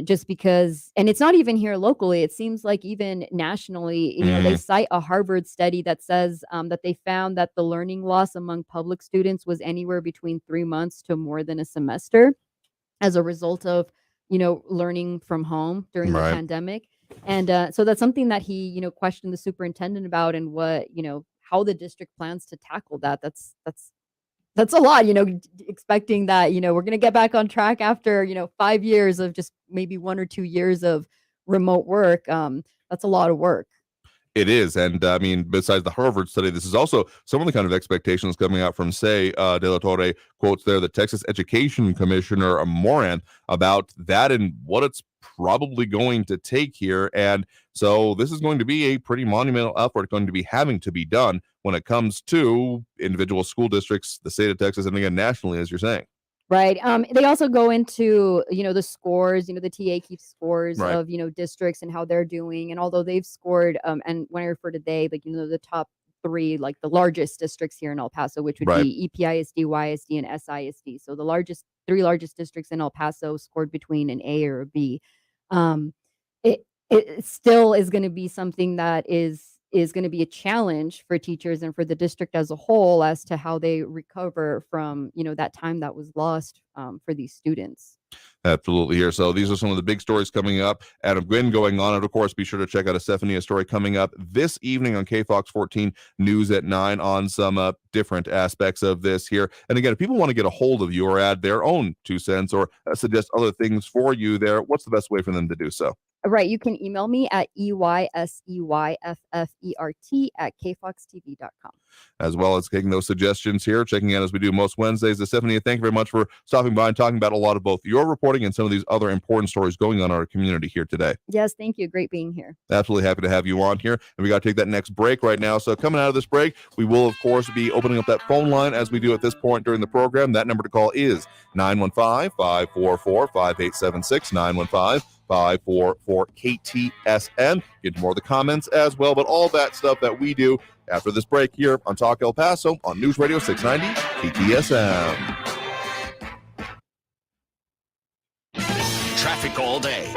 Just because, and it's not even here locally. It seems like even nationally, they cite a Harvard study that says that they found that the learning loss among public students was anywhere between 3 months to more than a semester as a result of, learning from home during the pandemic. And so that's something that he, questioned the superintendent about, and what, how the district plans to tackle that. That's a lot, expecting that, we're going to get back on track after, 5 years of just maybe 1 or 2 years of remote work. That's a lot of work. It is. And I mean, besides the Harvard study, this is also some of the kind of expectations coming out from, say, De La Torre quotes there the Texas Education Commissioner Moran about that and what it's probably going to take here. And so this is going to be a pretty monumental effort going to be having to be done when it comes to individual school districts, the state of Texas, and again, nationally, as you're saying. Right. They also go into, the scores, the TA keeps scores of, districts and how they're doing. And although they've scored, and when I refer to they, like, the top 3, like the largest districts here in El Paso, which would be EPISD, YSD, and SISD. So the 3 largest districts in El Paso scored between an A or a B. It still is going to be something that is going to be a challenge for teachers and for the district as a whole as to how they recover from, that time that was lost for these students. Absolutely here. So these are some of the big stories coming up. Adam Gwynn going on. And of course, be sure to check out a Stephania story coming up this evening on KFOX 14 News at 9 on some different aspects of this here. And again, if people want to get a hold of you or add their own 2 cents or suggest other things for you there, what's the best way for them to do so? Right. You can email me at EYSEYFFERT@kfoxtv.com. As well as taking those suggestions here, checking out as we do most Wednesdays. Stephanie, thank you very much for stopping by and talking about a lot of both your reporting and some of these other important stories going on in our community here today. Yes, thank you. Great being here. Absolutely happy to have you on here. And we got to take that next break right now. So coming out of this break, we will, of course, be opening up that phone line as we do at this point during the program. That number to call is 915-544-5876, 915-544-KTSM. Get more of the comments as well, but all that stuff that we do after this break here on Talk El Paso on News Radio 690 KTSM. Traffic all day.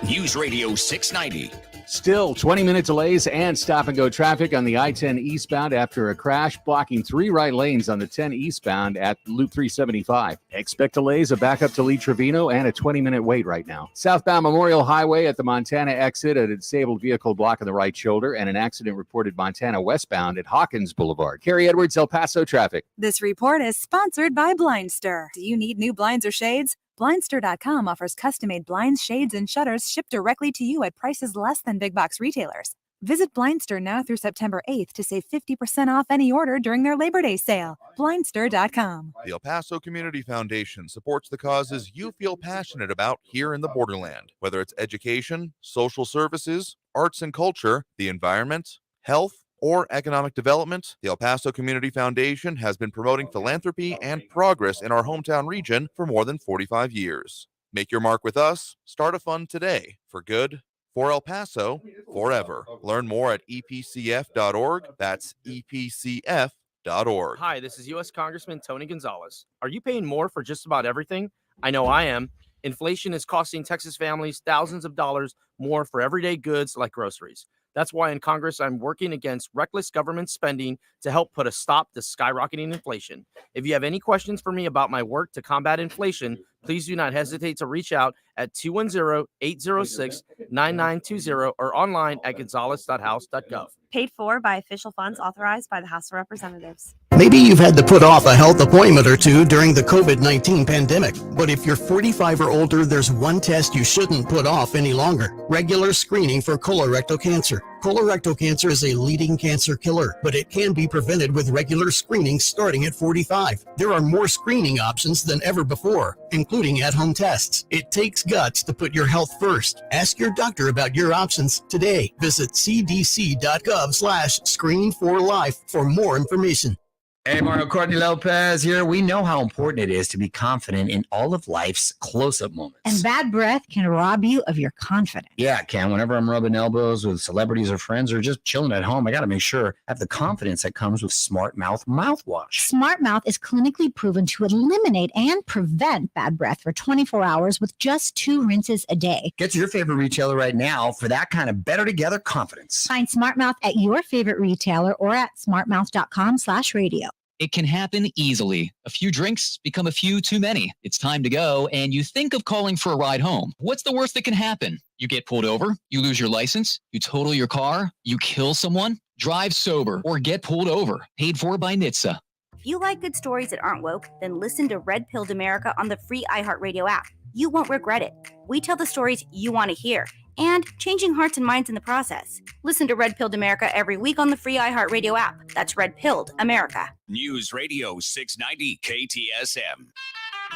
News Radio 690. Still 20-minute delays and stop-and-go traffic on the I-10 eastbound after a crash, blocking 3 right lanes on the 10 eastbound at Loop 375. Expect delays, a backup to Lee Trevino, and a 20-minute wait right now. Southbound Memorial Highway at the Montana exit, a disabled vehicle blocking the right shoulder, and an accident reported Montana westbound at Hawkins Boulevard. Carrie Edwards, El Paso traffic. This report is sponsored by Blindster. Do you need new blinds or shades? Blindster.com offers custom-made blinds, shades, and shutters shipped directly to you at prices less than big box retailers. Visit Blindster now through September 8th to save 50% off any order during their Labor Day sale. Blindster.com. The El Paso Community Foundation supports the causes you feel passionate about here in the Borderland. Whether it's education, social services, arts and culture, the environment, health, or economic development, the El Paso Community Foundation has been promoting philanthropy and progress in our hometown region for more than 45 years. Make your mark with us. Start a fund today for good, for El Paso, forever. Learn more at epcf.org. That's epcf.org. Hi, this is U.S. Congressman Tony Gonzalez. Are you paying more for just about everything? I know I am. Inflation is costing Texas families thousands of dollars more for everyday goods like groceries. That's why in Congress, I'm working against reckless government spending to help put a stop to skyrocketing inflation. If you have any questions for me about my work to combat inflation, please do not hesitate to reach out at 210-806-9920 or online at gonzalez.house.gov. Paid for by official funds authorized by the House of Representatives. Maybe you've had to put off a health appointment or two during the COVID-19 pandemic. But if you're 45 or older, there's one test you shouldn't put off any longer: regular screening for colorectal cancer. Colorectal cancer is a leading cancer killer, but it can be prevented with regular screening starting at 45. There are more screening options than ever before, including at-home tests. It takes guts to put your health first. Ask your doctor about your options today. Visit cdc.gov/screen4life for more information. Hey, Mario Courtney Lopez here. We know how important it is to be confident in all of life's close-up moments. And bad breath can rob you of your confidence. Yeah, it can. Whenever I'm rubbing elbows with celebrities or friends or just chilling at home, I got to make sure I have the confidence that comes with Smart Mouth mouthwash. Smart Mouth is clinically proven to eliminate and prevent bad breath for 24 hours with just 2 rinses a day. Get to your favorite retailer right now for that kind of better together confidence. Find Smart Mouth at your favorite retailer or at smartmouth.com/radio. It can happen easily. A few drinks become a few too many. It's time to go, and you think of calling for a ride home. What's the worst that can happen? You get pulled over, you lose your license, you total your car, you kill someone, drive sober, or get pulled over. Paid for by NHTSA. If you like good stories that aren't woke, then listen to Red Pilled America on the free iHeartRadio app. You won't regret it. We tell the stories you want to hear, and changing hearts and minds in the process. Listen to Red Pilled America every week on the free iHeartRadio app. That's Red Pilled America. News Radio 690 KTSM.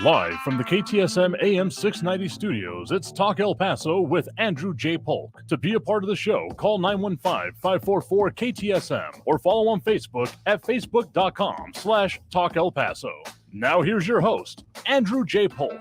Live from the KTSM AM 690 studios, it's Talk El Paso with Andrew J. Polk. To be a part of the show, call 915-544-KTSM or follow on Facebook at facebook.com/Talk El Paso. Now here's your host, Andrew J. Polk.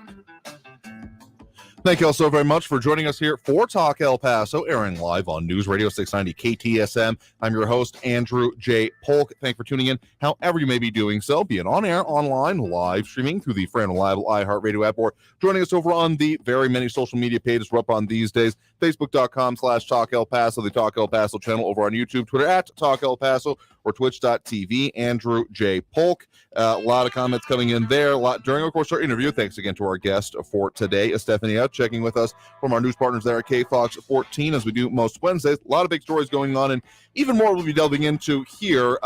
Thank you all so very much for joining us here for Talk El Paso, airing live on News Radio 690 KTSM. I'm your host, Andrew J. Polk. Thank you for tuning in, however you may be doing so, be it on air, online, live streaming through the free and reliable iHeartRadio app, or joining us over on the very many social media pages we're up on these days, facebook.com/Talk El Paso, the Talk El Paso channel over on YouTube, Twitter at Talk El Paso, or twitch.tv, Andrew J. Polk. A lot of comments coming in there a lot during, of course, our interview. Thanks again to our guest for today, Stephanie Out, checking with us from our news partners there at KFox 14, as we do most Wednesdays. A lot of big stories going on, and even more we'll be delving into here.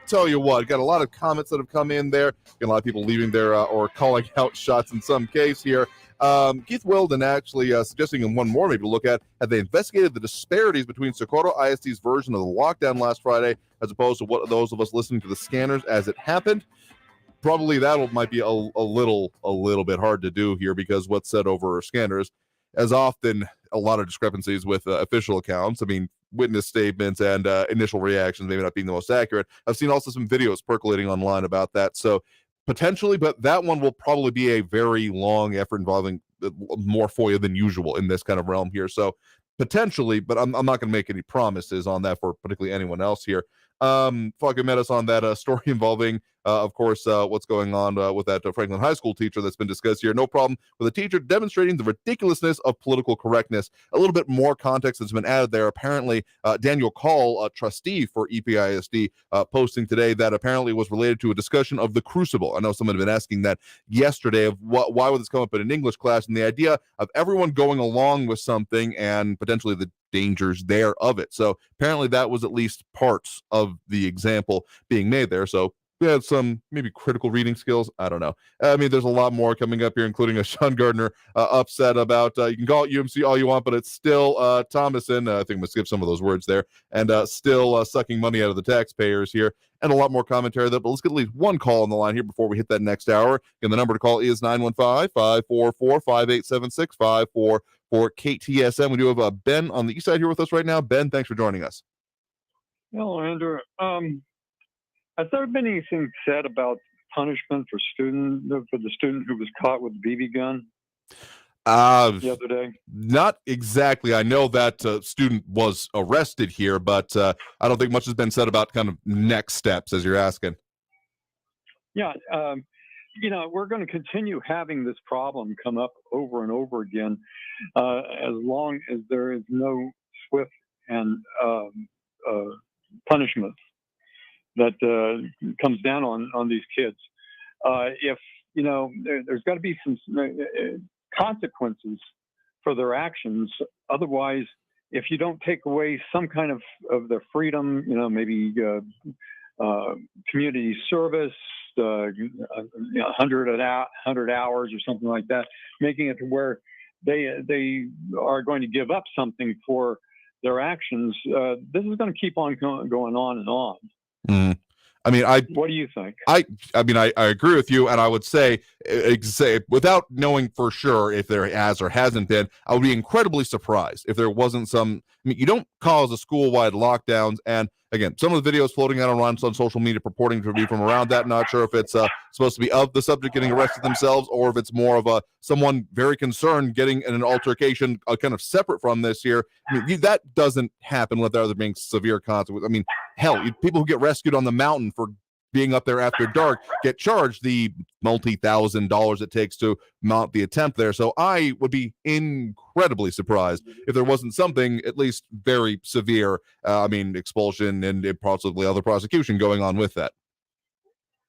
Tell you what, got a lot of comments that have come in there. Got a lot of people leaving there or calling out shots in some case here. Keith Weldon actually suggesting one more maybe to look at. Have they investigated the disparities between Socorro ISD's version of the lockdown last Friday as opposed to what those of us listening to the scanners as it happened? Probably that might be a little bit hard to do here, because what's said over scanners as often a lot of discrepancies with official accounts. I mean, witness statements and initial reactions maybe not being the most accurate. I've seen also some videos percolating online about that. So potentially, but that one will probably be a very long effort involving more FOIA than usual in this kind of realm here. So potentially, but I'm not going to make any promises on that for particularly anyone else here. Fucking met us on that story involving, of course, what's going on with that Franklin High School teacher that's been discussed here. No problem with a teacher demonstrating the ridiculousness of political correctness. A little bit more context that's been added there. Apparently, Daniel Call, a trustee for EPISD, posting today that apparently was related to a discussion of the crucible. I know someone had been asking that yesterday of why would this come up in an English class, and the idea of everyone going along with something and potentially the dangers there of it. So apparently that was at least parts of the example being made there. So we had some maybe critical reading skills. I don't know. I mean, there's a lot more coming up here, including a Sean Gardner upset about, you can call it UMC all you want, but it's still Thomason. I think I'm going to skip some of those words there. And still sucking money out of the taxpayers here. And a lot more commentary there. But let's get at least one call on the line here before we hit that next hour. And the number to call is 915-544-5876, for KTSM. We do have Ben on the east side here with us right now. Ben, thanks for joining us. Hello, Andrew. Has there been anything said about punishment for the student who was caught with a BB gun the other day? Not exactly. I know that student was arrested here, but I don't think much has been said about kind of next steps, as you're asking. Yeah. We're going to continue having this problem come up over and over again as long as there is no swift and punishment that comes down on these kids. If there's got to be some consequences for their actions. Otherwise, if you don't take away some kind of their freedom, maybe community service, 100 hours or something like that, making it to where they are going to give up something for their actions, this is going to keep on going on and on. Mm. I mean, what do you think? I agree with you, and I would say without knowing for sure if there has or hasn't been, I would be incredibly surprised if there wasn't some. I mean, you don't cause a school-wide lockdowns, and again, some of the videos floating out on social media purporting to be from around that. Not sure if it's supposed to be of the subject getting arrested themselves, or if it's more of someone very concerned getting in an altercation, kind of separate from this here. I mean, that doesn't happen without there being severe consequences. I mean, hell, people who get rescued on the mountain for being up there after dark get charged the multi-$1,000s it takes to mount the attempt there. So I would be incredibly surprised if there wasn't something at least very severe, expulsion and possibly other prosecution going on with that.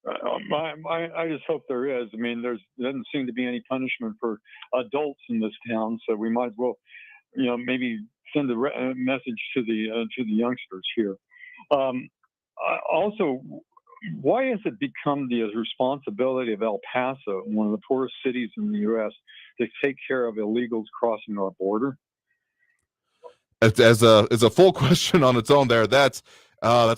I just hope there is. I mean, there doesn't seem to be any punishment for adults in this town, so we might as well, maybe send a message to the youngsters here. Also, why has it become the responsibility of El Paso, one of the poorest cities in the U.S., to take care of illegals crossing our border? As a full question on its own there. That's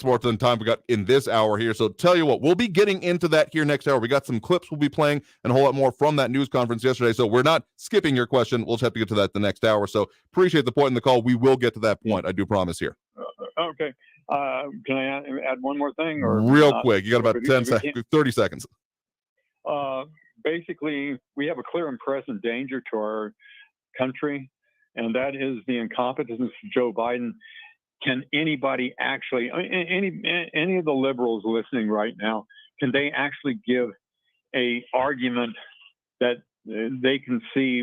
more than time we got in this hour here. So tell you what, we'll be getting into that here next hour. We got some clips we'll be playing and a whole lot more from that news conference yesterday. So we're not skipping your question. We'll just have to get to that the next hour. So appreciate the point in the call. We will get to that point. I do promise here. Okay. Can I add one more thing? Or real quick? You got about 30 seconds. Basically, we have a clear and present danger to our country, and that is the incompetence of Joe Biden. Can anybody actually, any of the liberals listening right now, can they actually give a argument that they can see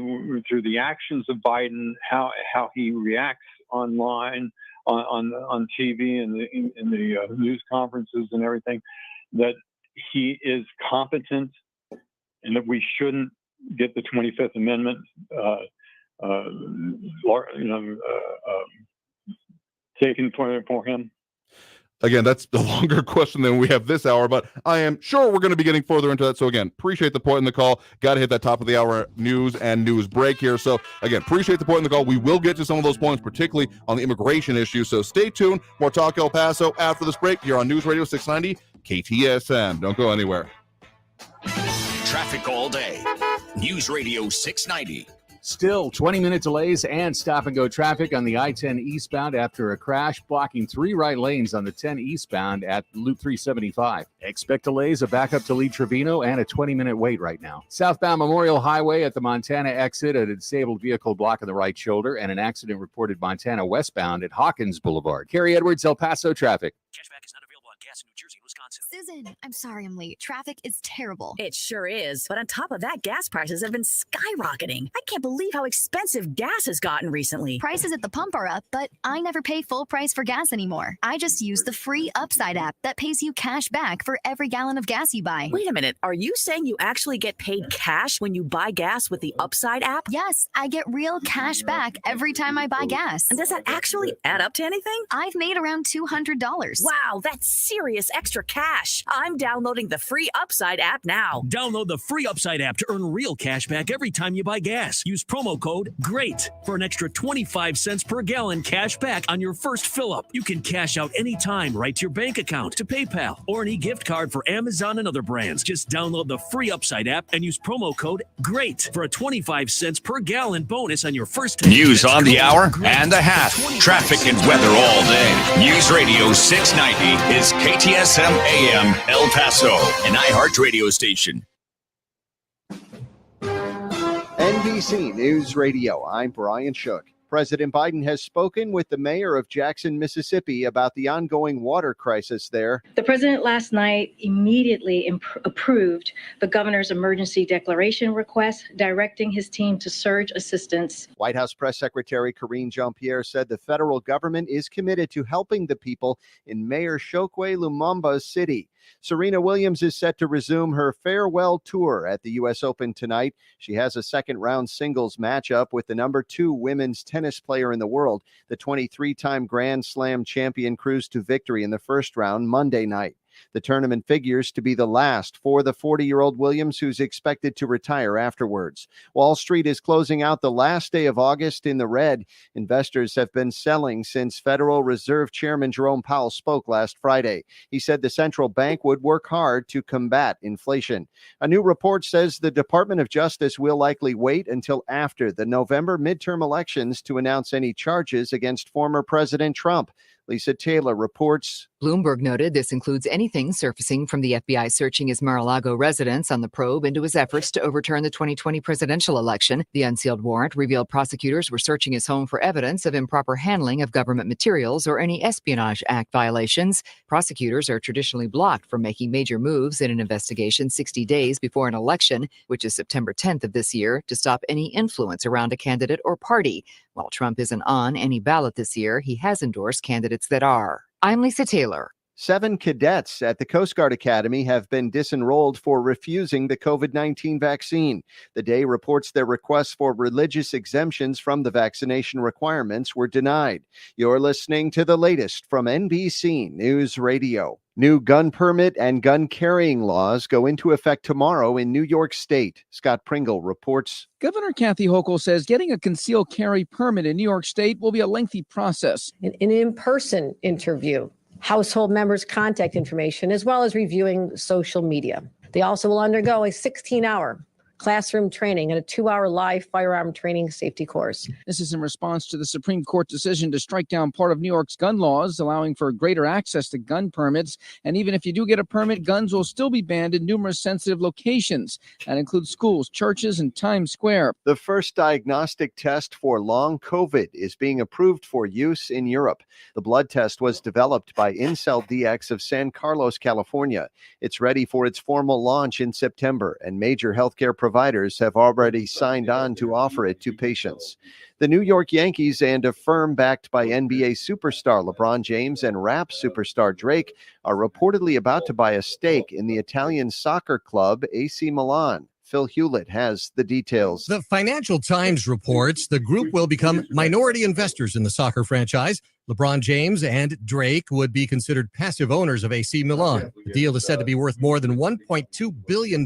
through the actions of Biden, how he reacts online, on TV and in the news conferences and everything, that he is competent and that we shouldn't get the 25th Amendment taken for him? Again, that's a longer question than we have this hour, but I am sure we're going to be getting further into that. So again, appreciate the point in the call. Got to hit that top of the hour news and news break here. So again, appreciate the point in the call. We will get to some of those points, particularly on the immigration issue. So stay tuned. More Talk El Paso after this break here on News Radio 690 KTSM. Don't go anywhere. Traffic all day. News Radio 690. Still 20-minute delays and stop-and-go traffic on the I-10 eastbound after a crash, blocking 3 right lanes on the 10 eastbound at Loop 375. Expect delays, a backup to Lee Trevino, and a 20-minute wait right now. Southbound Memorial Highway at the Montana exit, a disabled vehicle blocking the right shoulder, and an accident reported Montana westbound at Hawkins Boulevard. Kerry Edwards, El Paso traffic. Cashback is not available on gas in New Jersey and Wisconsin. Susan, I'm sorry I'm late. Traffic is terrible. It sure is. But on top of that, gas prices have been skyrocketing. I can't believe how expensive gas has gotten recently. Prices at the pump are up, but I never pay full price for gas anymore. I just use the free Upside app that pays you cash back for every gallon of gas you buy. Wait a minute. Are you saying you actually get paid cash when you buy gas with the Upside app? Yes, I get real cash back every time I buy gas. And does that actually add up to anything? I've made around $200. Wow, that's serious extra cash. I'm downloading the free Upside app now. Download the free Upside app to earn real cash back every time you buy gas. Use promo code GREAT for an extra 25 cents per gallon cash back on your first fill up. You can cash out anytime right to your bank account, to PayPal, or any gift card for Amazon and other brands. Just download the free Upside app and use promo code GREAT for a 25 cents per gallon bonus on your first tank. News on the hour and a half. Traffic and weather all day. News Radio 690 is KTSM AM El Paso, an iHeart radio station. NBC News Radio, I'm Brian Shook. President Biden has spoken with the mayor of Jackson, Mississippi about the ongoing water crisis there. The president last night immediately approved the governor's emergency declaration request, directing his team to surge assistance. White House Press Secretary Karine Jean-Pierre said the federal government is committed to helping the people in Mayor Chokwe Lumumba's city. Serena Williams is set to resume her farewell tour at the U.S. Open tonight. She has a second-round singles matchup with the number 2 women's tennis player in the world. The 23-time Grand Slam champion cruised to victory in the first round Monday night. The tournament figures to be the last for the 40-year-old Williams, who's expected to retire afterwards. Wall Street is closing out the last day of August in the red. Investors have been selling since Federal Reserve Chairman Jerome Powell spoke last Friday. He said the central bank would work hard to combat inflation. A new report says the Department of Justice will likely wait until after the November midterm elections to announce any charges against former President Trump. Lisa Taylor reports. Bloomberg noted this includes anything surfacing from the FBI searching his Mar-a-Lago residence on the probe into his efforts to overturn the 2020 presidential election. The unsealed warrant revealed prosecutors were searching his home for evidence of improper handling of government materials or any Espionage Act violations. Prosecutors are traditionally blocked from making major moves in an investigation 60 days before an election, which is September 10th of this year, to stop any influence around a candidate or party. While Trump isn't on any ballot this year, he has endorsed candidates that are. I'm Lisa Taylor. 7 cadets at the Coast Guard Academy have been disenrolled for refusing the COVID-19 vaccine. The Day reports their requests for religious exemptions from the vaccination requirements were denied. You're listening to the latest from NBC News Radio. New gun permit and gun carrying laws go into effect tomorrow in New York State. Scott Pringle reports. Governor Kathy Hochul says getting a concealed carry permit in New York State will be a lengthy process. An in-person interview, household members' contact information, as well as reviewing social media. They also will undergo a 16-hour classroom training and a 2-hour live firearm training safety course. This is in response to the Supreme Court decision to strike down part of New York's gun laws, allowing for greater access to gun permits. And even if you do get a permit, guns will still be banned in numerous sensitive locations. That includes schools, churches, and Times Square. The first diagnostic test for long COVID is being approved for use in Europe. The blood test was developed by Incell DX of San Carlos, California. It's ready for its formal launch in September, and major healthcare providers have already signed on to offer it to patients. The New York Yankees and a firm backed by NBA superstar LeBron James and rap superstar Drake are reportedly about to buy a stake in the Italian soccer club AC Milan. Phil Hewlett has the details. The Financial Times reports the group will become minority investors in the soccer franchise. LeBron James and Drake would be considered passive owners of AC Milan. The deal is said to be worth more than $1.2 billion.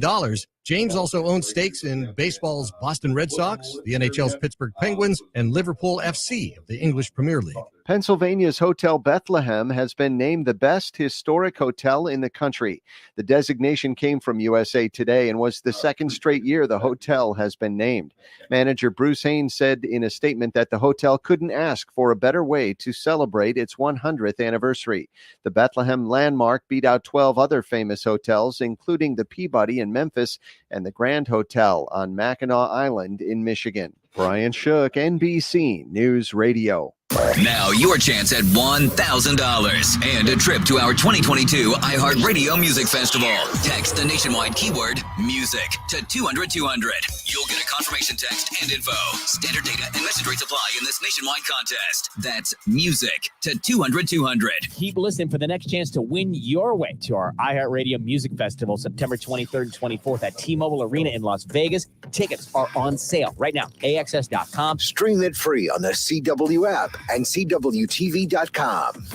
James also owns stakes in baseball's Boston Red Sox, the NHL's Pittsburgh Penguins, and Liverpool FC of the English Premier League. Pennsylvania's Hotel Bethlehem has been named the best historic hotel in the country. The designation came from USA Today and was the second straight year the hotel has been named. Manager Bruce Haynes said in a statement that the hotel couldn't ask for a better way to celebrate its 100th anniversary. The Bethlehem landmark beat out 12 other famous hotels, including the Peabody in Memphis and the Grand Hotel on Mackinac Island in Michigan. Brian Shook, NBC News Radio. Now your chance at $1,000 and a trip to our 2022 iHeartRadio Music Festival. Text the nationwide keyword music to 200-200. You'll get a confirmation text and info. Standard data and message rates apply in this nationwide contest. That's music to 200-200. Keep listening for the next chance to win your way to our iHeartRadio Music Festival, September 23rd and 24th at T-Mobile Arena in Las Vegas. Tickets are on sale right now. AXS.com. Stream it free on the CW app and CWTV.com.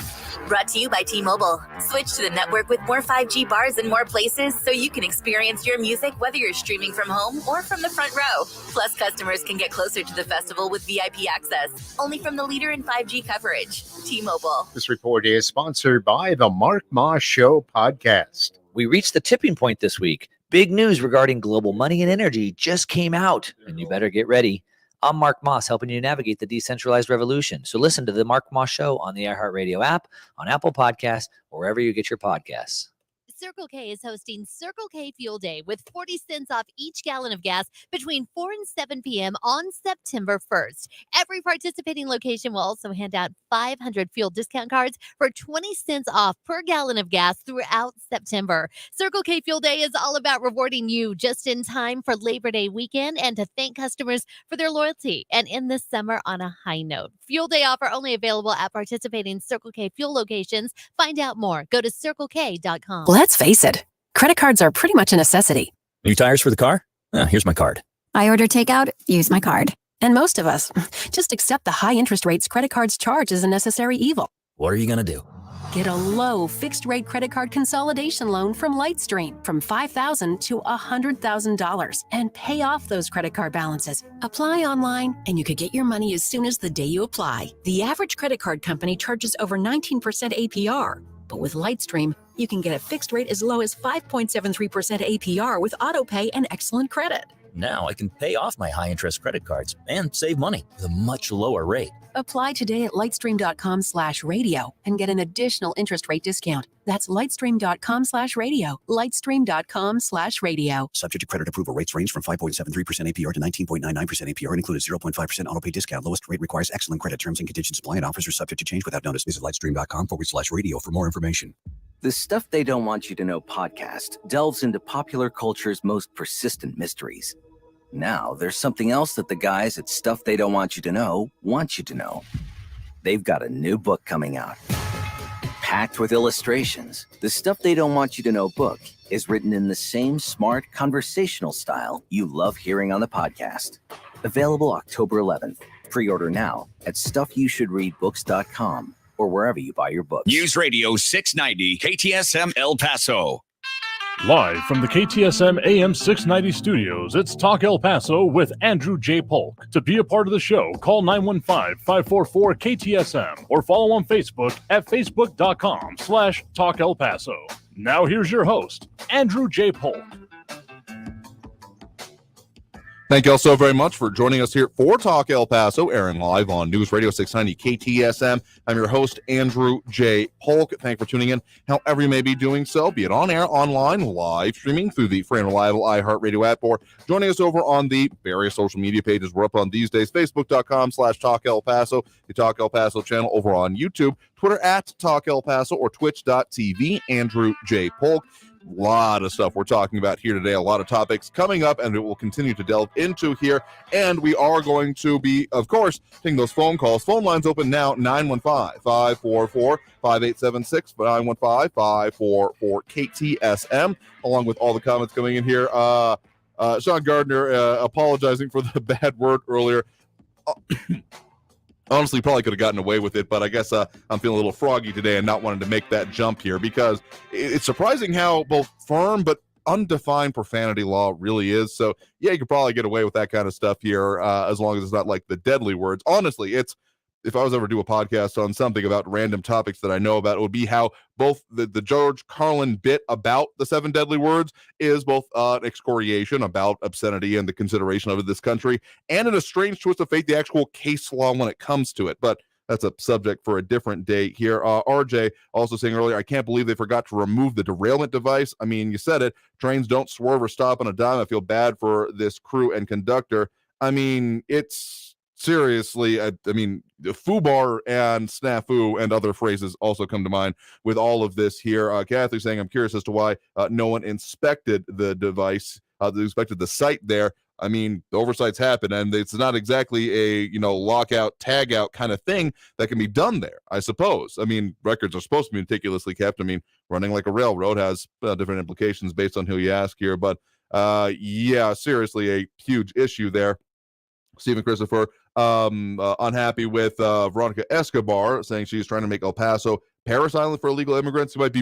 Brought to you by T-Mobile. Switch to the network with more 5G bars in more places so you can experience your music whether you're streaming from home or from the front row. Plus, customers can get closer to the festival with VIP access, only from the leader in 5G coverage, T-Mobile. This report is sponsored by the Mark Moss Show podcast. We reached the tipping point this week. Big news regarding global money and energy just came out, and you better get ready. I'm Mark Moss, helping you navigate the decentralized revolution. So listen to the Mark Moss Show on the iHeartRadio app, on Apple Podcasts, or wherever you get your podcasts. Circle K is hosting Circle K Fuel Day with 40 cents off each gallon of gas between 4 and 7 p.m. on September 1st. Every participating location will also hand out 500 fuel discount cards for 20 cents off per gallon of gas throughout September. Circle K Fuel Day is all about rewarding you just in time for Labor Day weekend and to thank customers for their loyalty and end this summer on a high note. Fuel Day offer only available at participating Circle K fuel locations. Find out more. Go to CircleK.com. Let's face it, credit cards are pretty much a necessity. New tires for the car? Oh, here's my card. I order takeout, use my card. And most of us just accept the high interest rates credit cards charge as a necessary evil. What are you going to do? Get a low fixed-rate credit card consolidation loan from Lightstream from $5,000 to $100,000 and pay off those credit card balances. Apply online, and you could get your money as soon as the day you apply. The average credit card company charges over 19% APR. But with Lightstream, you can get a fixed rate as low as 5.73% APR with autopay and excellent credit. Now I can pay off my high-interest credit cards and save money with a much lower rate. Apply today at lightstream.com/radio and get an additional interest rate discount. That's lightstream.com/radio. Lightstream.com/radio. Subject to credit approval. Rates range from 5.73% APR to 19.99% APR and include a 0.5% autopay discount. Lowest rate requires excellent credit. Terms and conditions apply, and offers are subject to change without notice. Visit lightstream.com/radio for more information. The Stuff They Don't Want You to Know podcast delves into popular culture's most persistent mysteries. Now, there's something else that the guys at Stuff They Don't Want You to Know want you to know. They've got a new book coming out. Packed with illustrations, the Stuff They Don't Want You to Know book is written in the same smart conversational style you love hearing on the podcast. Available October 11th. Pre-order now at stuffyoushouldreadbooks.com or wherever you buy your books. News Radio 690 KTSM El Paso. Live from the KTSM AM 690 studios, it's Talk El Paso with Andrew J. Polk. To be a part of the show, call 915-544-KTSM or follow on Facebook at facebook.com/Talk El Paso. Now here's your host, Andrew J. Polk. Thank you all so very much for joining us here for Talk El Paso, airing live on News Radio 690 KTSM. I'm your host, Andrew J. Polk. Thank you for tuning in, however you may be doing so, be it on air, online, live streaming through the free and reliable iHeartRadio app, or joining us over on the various social media pages we're up on these days, facebook.com/Talk El Paso, the Talk El Paso channel over on YouTube, Twitter at Talk El Paso, or twitch.tv, Andrew J. Polk. A lot of stuff we're talking about here today, a lot of topics coming up, and it will continue to delve into here. And we are going to be, of course, taking those phone calls. Phone lines open now, 915-544-5876, 915-544-KTSM, along with all the comments coming in here. Sean Gardner apologizing for the bad word earlier. Honestly, probably could have gotten away with it, but I guess I'm feeling a little froggy today and not wanting to make that jump here, because it's surprising how both firm but undefined profanity law really is. So, yeah, you could probably get away with that kind of stuff here as long as it's not like the deadly words. Honestly, if I was ever to do a podcast on something about random topics that I know about, it would be how both the George Carlin bit about the 7 deadly words is both an excoriation about obscenity and the consideration of it in this country, and in a strange twist of fate, the actual case law when it comes to it. But that's a subject for a different day here. RJ also saying earlier, I can't believe they forgot to remove the derailment device. I mean, you said it. Trains don't swerve or stop on a dime. I feel bad for this crew and conductor. I mean, it's... Seriously, I mean, foobar and snafu and other phrases also come to mind with all of this here. Kathy saying, I'm curious as to why no one inspected the device, inspected the site there. I mean, the oversights happen, and it's not exactly a, lockout, tag out kind of thing that can be done there, I suppose. I mean, records are supposed to be meticulously kept. I mean, running like a railroad has different implications based on who you ask here. But, yeah, seriously, a huge issue there. Stephen Christopher, unhappy with Veronica Escobar, saying she's trying to make El Paso Paris Island for illegal immigrants. I'm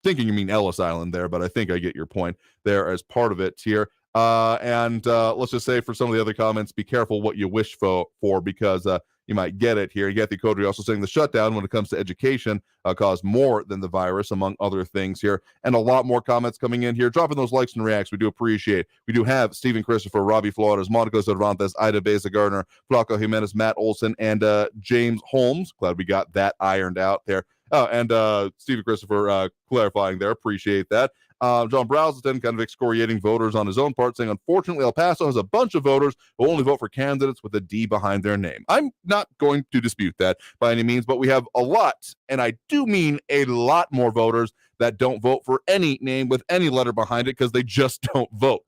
thinking you mean Ellis Island there, but I think I get your point there as part of it here. And let's just say for some of the other comments, be careful what you wish for because you might get it here. Kathy Codry also saying the shutdown when it comes to education caused more than the virus, among other things here. And a lot more comments coming in here. Dropping those likes and reacts. We do appreciate. We do have Stephen Christopher, Robbie Flores, Monica Cervantes, Ida Beza Gardner, Flaco Jimenez, Matt Olson, and James Holmes. Glad we got that ironed out there. And Stephen Christopher clarifying there. Appreciate that. John Browston kind of excoriating voters on his own part, saying, unfortunately, El Paso has a bunch of voters who only vote for candidates with a D behind their name. I'm not going to dispute that by any means, but we have a lot, and I do mean a lot more voters that don't vote for any name with any letter behind it because they just don't vote.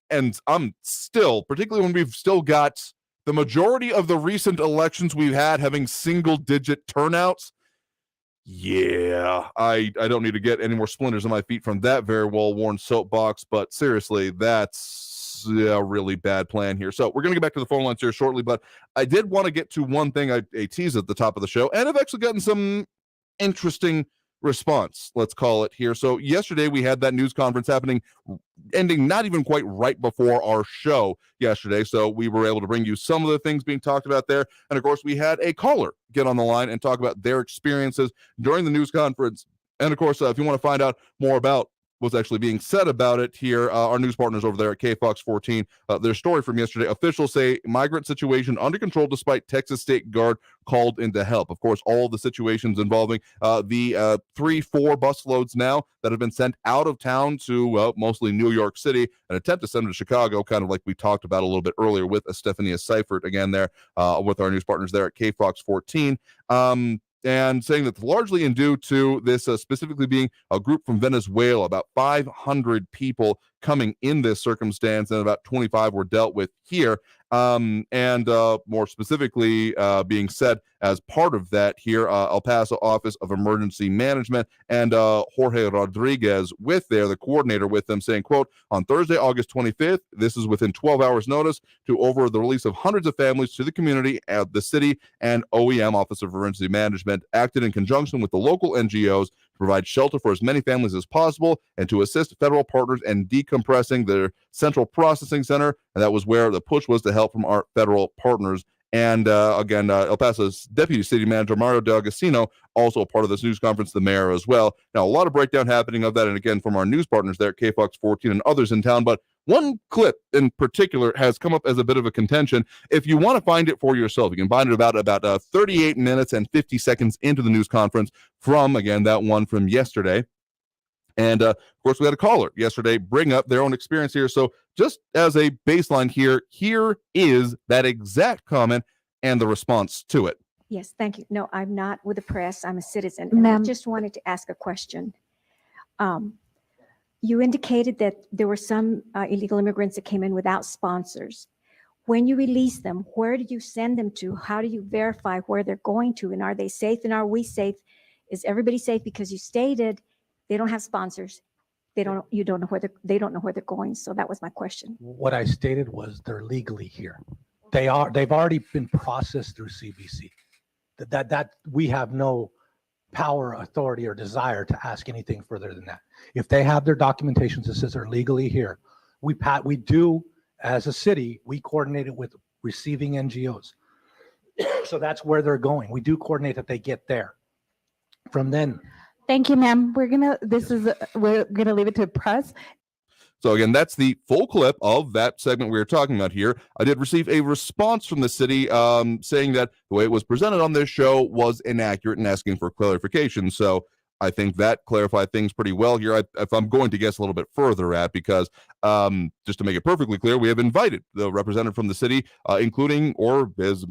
And I'm still, particularly when we've still got the majority of the recent elections we've had having single-digit turnouts, yeah, I don't need to get any more splinters on my feet from that very well-worn soapbox, but seriously, that's a really bad plan here. So we're going to get back to the phone lines here shortly, but I did want to get to one thing I teased at the top of the show, and I've actually gotten some interesting response, let's call it here. So yesterday we had that news conference happening, ending not even quite right before our show yesterday. So we were able to bring you some of the things being talked about there. And of course, we had a caller get on the line and talk about their experiences during the news conference. And of course, if you want to find out more about what's actually being said about it here, our news partners over there at KFOX 14, their story from yesterday: officials say migrant situation under control despite Texas State Guard called in to help. Of course, all the situations involving the 3-4 busloads now that have been sent out of town to mostly New York City, an attempt to send them to Chicago, kind of like we talked about a little bit earlier with Stephania Seifert, again there with our news partners there at KFOX 14. And saying that's largely due to this specifically being a group from Venezuela, about 500 people coming in this circumstance, and about 25 were dealt with here. And more specifically being said as part of that here, El Paso Office of Emergency Management and Jorge Rodriguez with there, the coordinator with them, saying, quote, on Thursday, August 25th, this is within 12 hours notice to over the release of hundreds of families to the community, the city and OEM, Office of Emergency Management, acted in conjunction with the local NGOs to provide shelter for as many families as possible and to assist federal partners in decompressing their central processing center. And that was where the push was, to help from our federal partners. And again, El Paso's Deputy City Manager, Mario D'Agostino, also a part of this news conference, the mayor as well. Now, a lot of breakdown happening of that, and again, from our news partners there at KFOX 14 and others in town. But one clip in particular has come up as a bit of a contention. If you want to find it for yourself, you can find it about 38 minutes and 50 seconds into the news conference from, again, that one from yesterday. And of course, we had a caller yesterday bring up their own experience here. So just as a baseline here is that exact comment and the response to it. Yes, thank you. No, I'm not with the press. I'm a citizen. And I just wanted to ask a question. You indicated that there were some illegal immigrants that came in without sponsors. When you release them, where do you send them to? How do you verify where they're going to? And are they safe? And are we safe? Is everybody safe? Because you stated they don't have sponsors. They don't know where they're going. So that was my question. What I stated was they're legally here. They've already been processed through CBC. That we have no power, authority, or desire to ask anything further than that. If they have their documentation that says they're legally here, we do, as a city, we coordinate it with receiving NGOs. So that's where they're going. We do coordinate that they get there. From then. Thank you, ma'am. We're gonna leave it to press. So again, that's the full clip of that segment we were talking about here. I did receive a response from the city saying that the way it was presented on this show was inaccurate and asking for clarification. So I think that clarified things pretty well here. If I'm going to guess a little bit further at, because just to make it perfectly clear, we have invited the representative from the city, including or as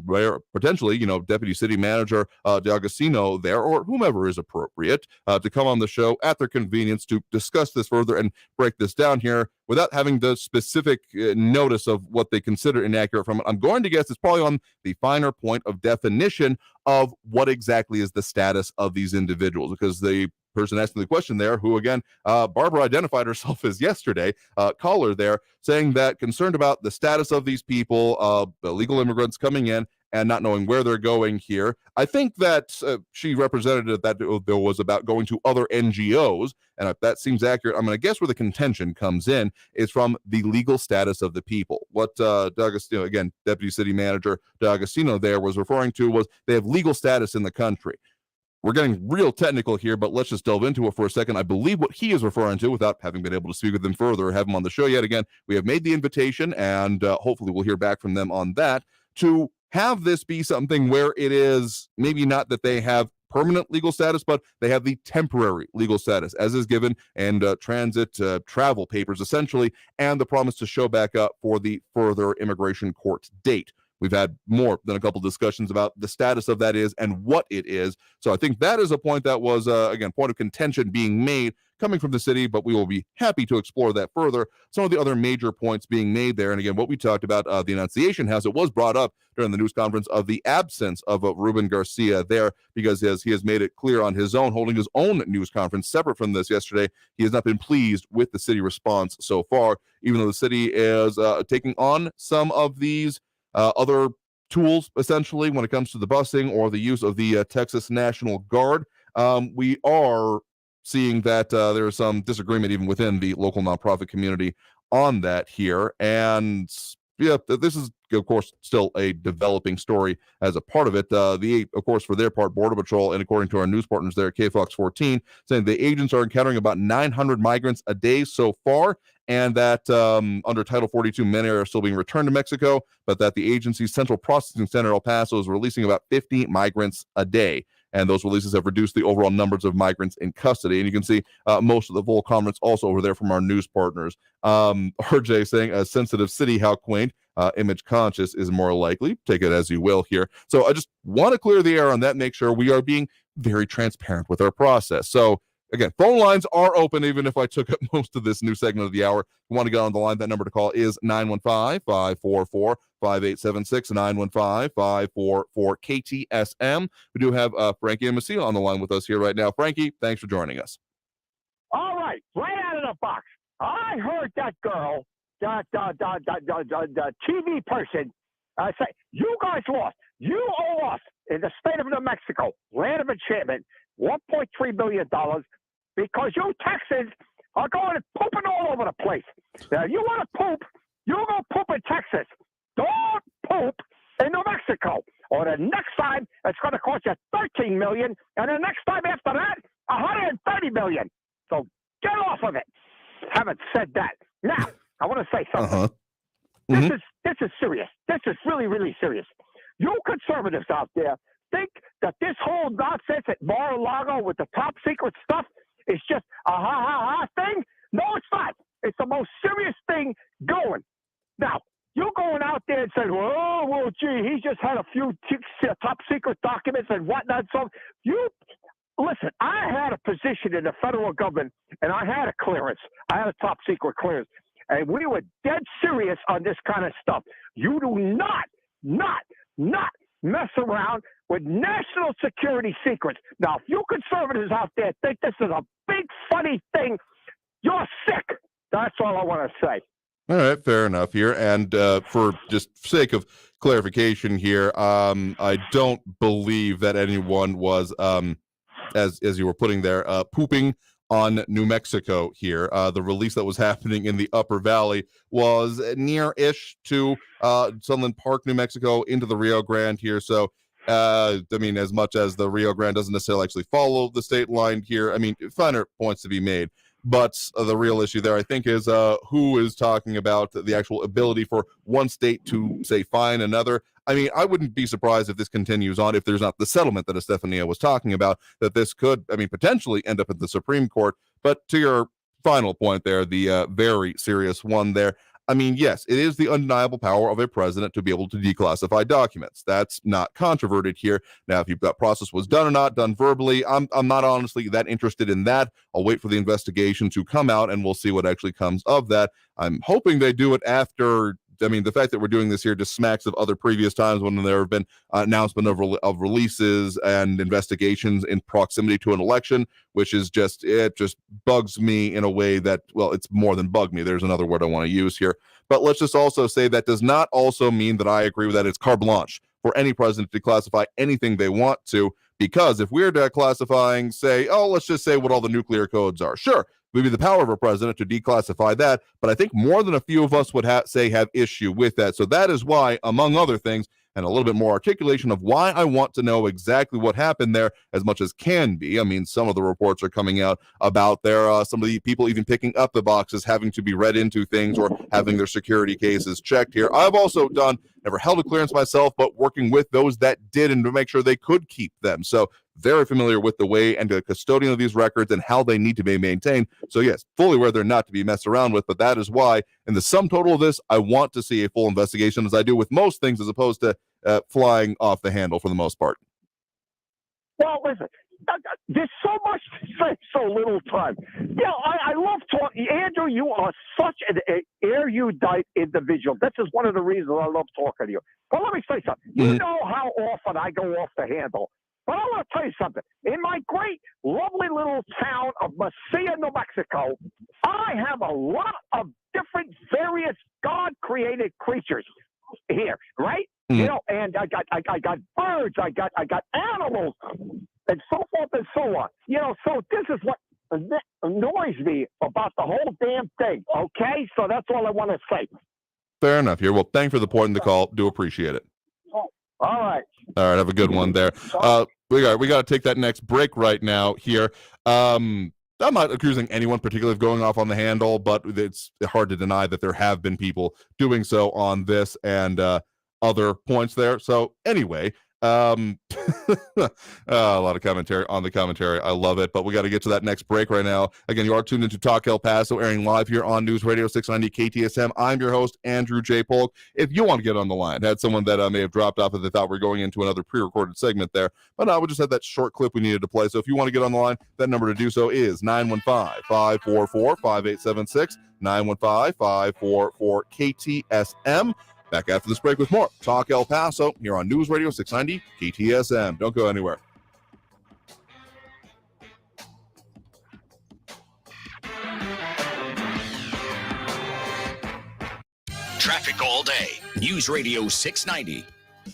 potentially, Deputy City Manager D'Agostino there, or whomever is appropriate, to come on the show at their convenience to discuss this further and break this down here without having the specific notice of what they consider inaccurate from it. I'm going to guess it's probably on the finer point of definition of what exactly is the status of these individuals, because the person asking the question there, who again, Barbara identified herself as yesterday, caller there, saying that concerned about the status of these people, illegal immigrants coming in and not knowing where they're going here. I think that she represented it that there was about going to other NGOs, and if that seems accurate, I'm going to guess where the contention comes in is from the legal status of the people. What D'Agostino, again, Deputy City Manager D'Agostino there was referring to was they have legal status in the country. We're getting real technical here, but let's just delve into it for a second. I believe what he is referring to, without having been able to speak with him further or have him on the show yet again, we have made the invitation, and hopefully we'll hear back from them on that, to have this be something where it is maybe not that they have permanent legal status, but they have the temporary legal status, as is given and transit travel papers, essentially, and the promise to show back up for the further immigration court date. We've had more than a couple discussions about the status of that is and what it is. So I think that is a point that was, again, point of contention being made coming from the city, but we will be happy to explore that further. Some of the other major points being made there, and again, what we talked about, the Annunciation House, it was brought up during the news conference of the absence of Ruben Garcia there, because as he has made it clear on his own, holding his own news conference separate from this yesterday, he has not been pleased with the city response so far, even though the city is taking on some of these other tools, essentially, when it comes to the busing or the use of the Texas National Guard. we are seeing that there is some disagreement even within the local nonprofit community on that here. And yeah, this is, of course, still a developing story as a part of it. Of course, for their part, Border Patrol, and according to our news partners there at KFOX 14, saying the agents are encountering about 900 migrants a day so far, and that under Title 42, many are still being returned to Mexico, but that the agency's Central Processing Center, El Paso, is releasing about 50 migrants a day. And those releases have reduced the overall numbers of migrants in custody. And you can see most of the full comments also over there from our news partners. RJ saying, a sensitive city, how quaint. Image conscious is more likely. Take it as you will here. So I just want to clear the air on that, make sure we are being very transparent with our process. So again, phone lines are open, even if I took up most of this new segment of the hour. If you want to get on the line, that number to call is 915-544-5876, 915-544-KTSM. We do have Frankie and Masia on the line with us here right now. Frankie, thanks for joining us. All right, right out of the box. I heard that girl, the TV person, say, you guys lost. You owe us in the state of New Mexico, land of enchantment, $1.3 billion because you Texans are going and pooping all over the place. Now, you want to poop, you go poop in Texas. Don't poop in New Mexico. Or the next time, it's going to cost you $13 million, and the next time after that, $130 million. So get off of it. Haven't said that. Now, I want to say something. This is serious. This is really, really serious. You conservatives out there think that this whole nonsense at Mar-a-Lago with the top secret stuff is just a ha-ha-ha thing? No, it's not. It's the most serious thing going. Now, you're going out there and saying, well, gee, he just had a few top secret documents and whatnot. So listen, I had a position in the federal government, and I had a clearance. I had a top secret clearance. And we were dead serious on this kind of stuff. You do not mess around with national security secrets. Now, if you conservatives out there think this is a big, funny thing, you're sick. That's all I want to say. All right, fair enough here. And for just sake of clarification here, I don't believe that anyone was, as you were putting there, pooping on New Mexico here. The release that was happening in the Upper Valley was near-ish to Sunland Park, New Mexico, into the Rio Grande here. So, I mean, as much as the Rio Grande doesn't necessarily actually follow the state line here, I mean, finer points to be made. But the real issue there, I think, is who is talking about the actual ability for one state to, say, fine another. I mean, I wouldn't be surprised if this continues on, if there's not the settlement that Estefania was talking about, that this could, I mean, potentially end up at the Supreme Court. But to your final point there, the very serious one there, I mean, yes, it is the undeniable power of a president to be able to declassify documents. That's not controverted here. Now, if that process was done or not, done verbally, I'm not honestly that interested in that. I'll wait for the investigation to come out, and we'll see what actually comes of that. I'm hoping they do it after. I mean, the fact that we're doing this here just smacks of other previous times when there have been announcement of releases and investigations in proximity to an election, which is it just bugs me in a way that, well, it's more than bug me. There's another word I want to use here. But let's just also say that does not also mean that I agree with that it's carte blanche for any president to classify anything they want to, because if we're declassifying, say, let's just say what all the nuclear codes are. Sure. Maybe the power of a president to declassify that, but I think more than a few of us would have issue with that. So that is why, among other things, and a little bit more articulation of why I want to know exactly what happened there as much as can be. I mean, some of the reports are coming out about some of the people even picking up the boxes, having to be read into things or having their security cases checked here. I've also never held a clearance myself, but working with those that did and to make sure they could keep them. So very familiar with the way and the custodian of these records and how they need to be maintained. So yes, fully aware they're not to be messed around with, but that is why in the sum total of this, I want to see a full investigation, as I do with most things, as opposed to flying off the handle for the most part. Well, listen, there's so much to say, so little time. Yeah, I love talking. Andrew, you are such an erudite individual. This is one of the reasons I love talking to you. But let me say something. You know how often I go off the handle. But I want to tell you something. In my great, lovely little town of Masia, New Mexico, I have a lot of different, various God-created creatures here, right? You know, and I got birds, I got animals. and so forth and so on. So this is what annoys me about the whole damn thing, okay? So that's all I want to say. Fair enough here. Well, thanks for the point in the call. Do appreciate it. All right. All right, have a good one there. We got to take that next break right now here. I'm not accusing anyone particularly of going off on the handle, but it's hard to deny that there have been people doing so on this and other points there. So anyway, a lot of commentary on the commentary. I love it, but we got to get to that next break right now. Again, you are tuned into Talk El Paso, airing live here on News Radio 690 KTSM. I'm your host, Andrew J. Polk. If you want to get on the line, had someone that may have dropped off if they thought we were going into another pre-recorded segment there, but we just had that short clip we needed to play. So if you want to get on the line, that number to do so is 915-544-5876, 915-544-KTSM. Back after this break with more Talk El Paso here on News Radio 690 KTSM. Don't go anywhere. Traffic all day. News Radio 690.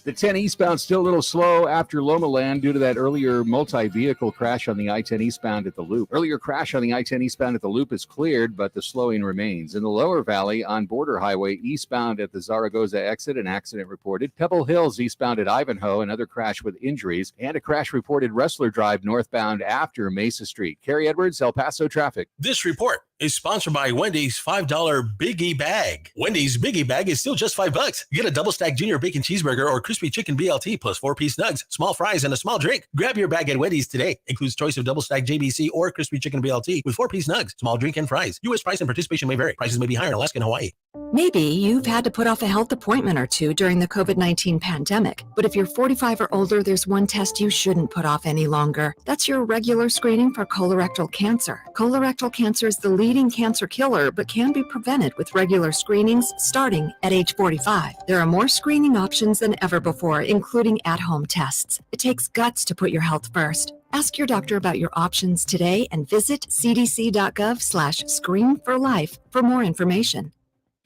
The 10 eastbound still a little slow after Loma Land due to that earlier multi-vehicle crash on the I-10 eastbound at the Loop. Earlier crash on the I-10 eastbound at the Loop is cleared, but the slowing remains. In the lower valley on Border Highway eastbound at the Zaragoza exit, an accident reported. Pebble Hills eastbound at Ivanhoe, another crash with injuries, and a crash reported Wrestler Drive northbound after Mesa Street. Kerry Edwards, El Paso traffic. This report is sponsored by Wendy's $5 Biggie Bag. Wendy's Biggie Bag is still just $5. Get a double stack junior bacon cheeseburger or crispy chicken BLT plus 4-piece nugs, small fries, and a small drink. Grab your bag at Wendy's today. Includes choice of double stack JBC or crispy chicken BLT with 4-piece nugs, small drink, and fries. U.S. price and participation may vary. Prices may be higher in Alaska and Hawaii. Maybe you've had to put off a health appointment or two during the COVID-19 pandemic. But if you're 45 or older, there's one test you shouldn't put off any longer. That's your regular screening for colorectal cancer. Colorectal cancer is the leading cancer killer, but can be prevented with regular screenings starting at age 45. There are more screening options than ever before, including at-home tests. It takes guts to put your health first. Ask your doctor about your options today and visit cdc.gov/screen4life for more information.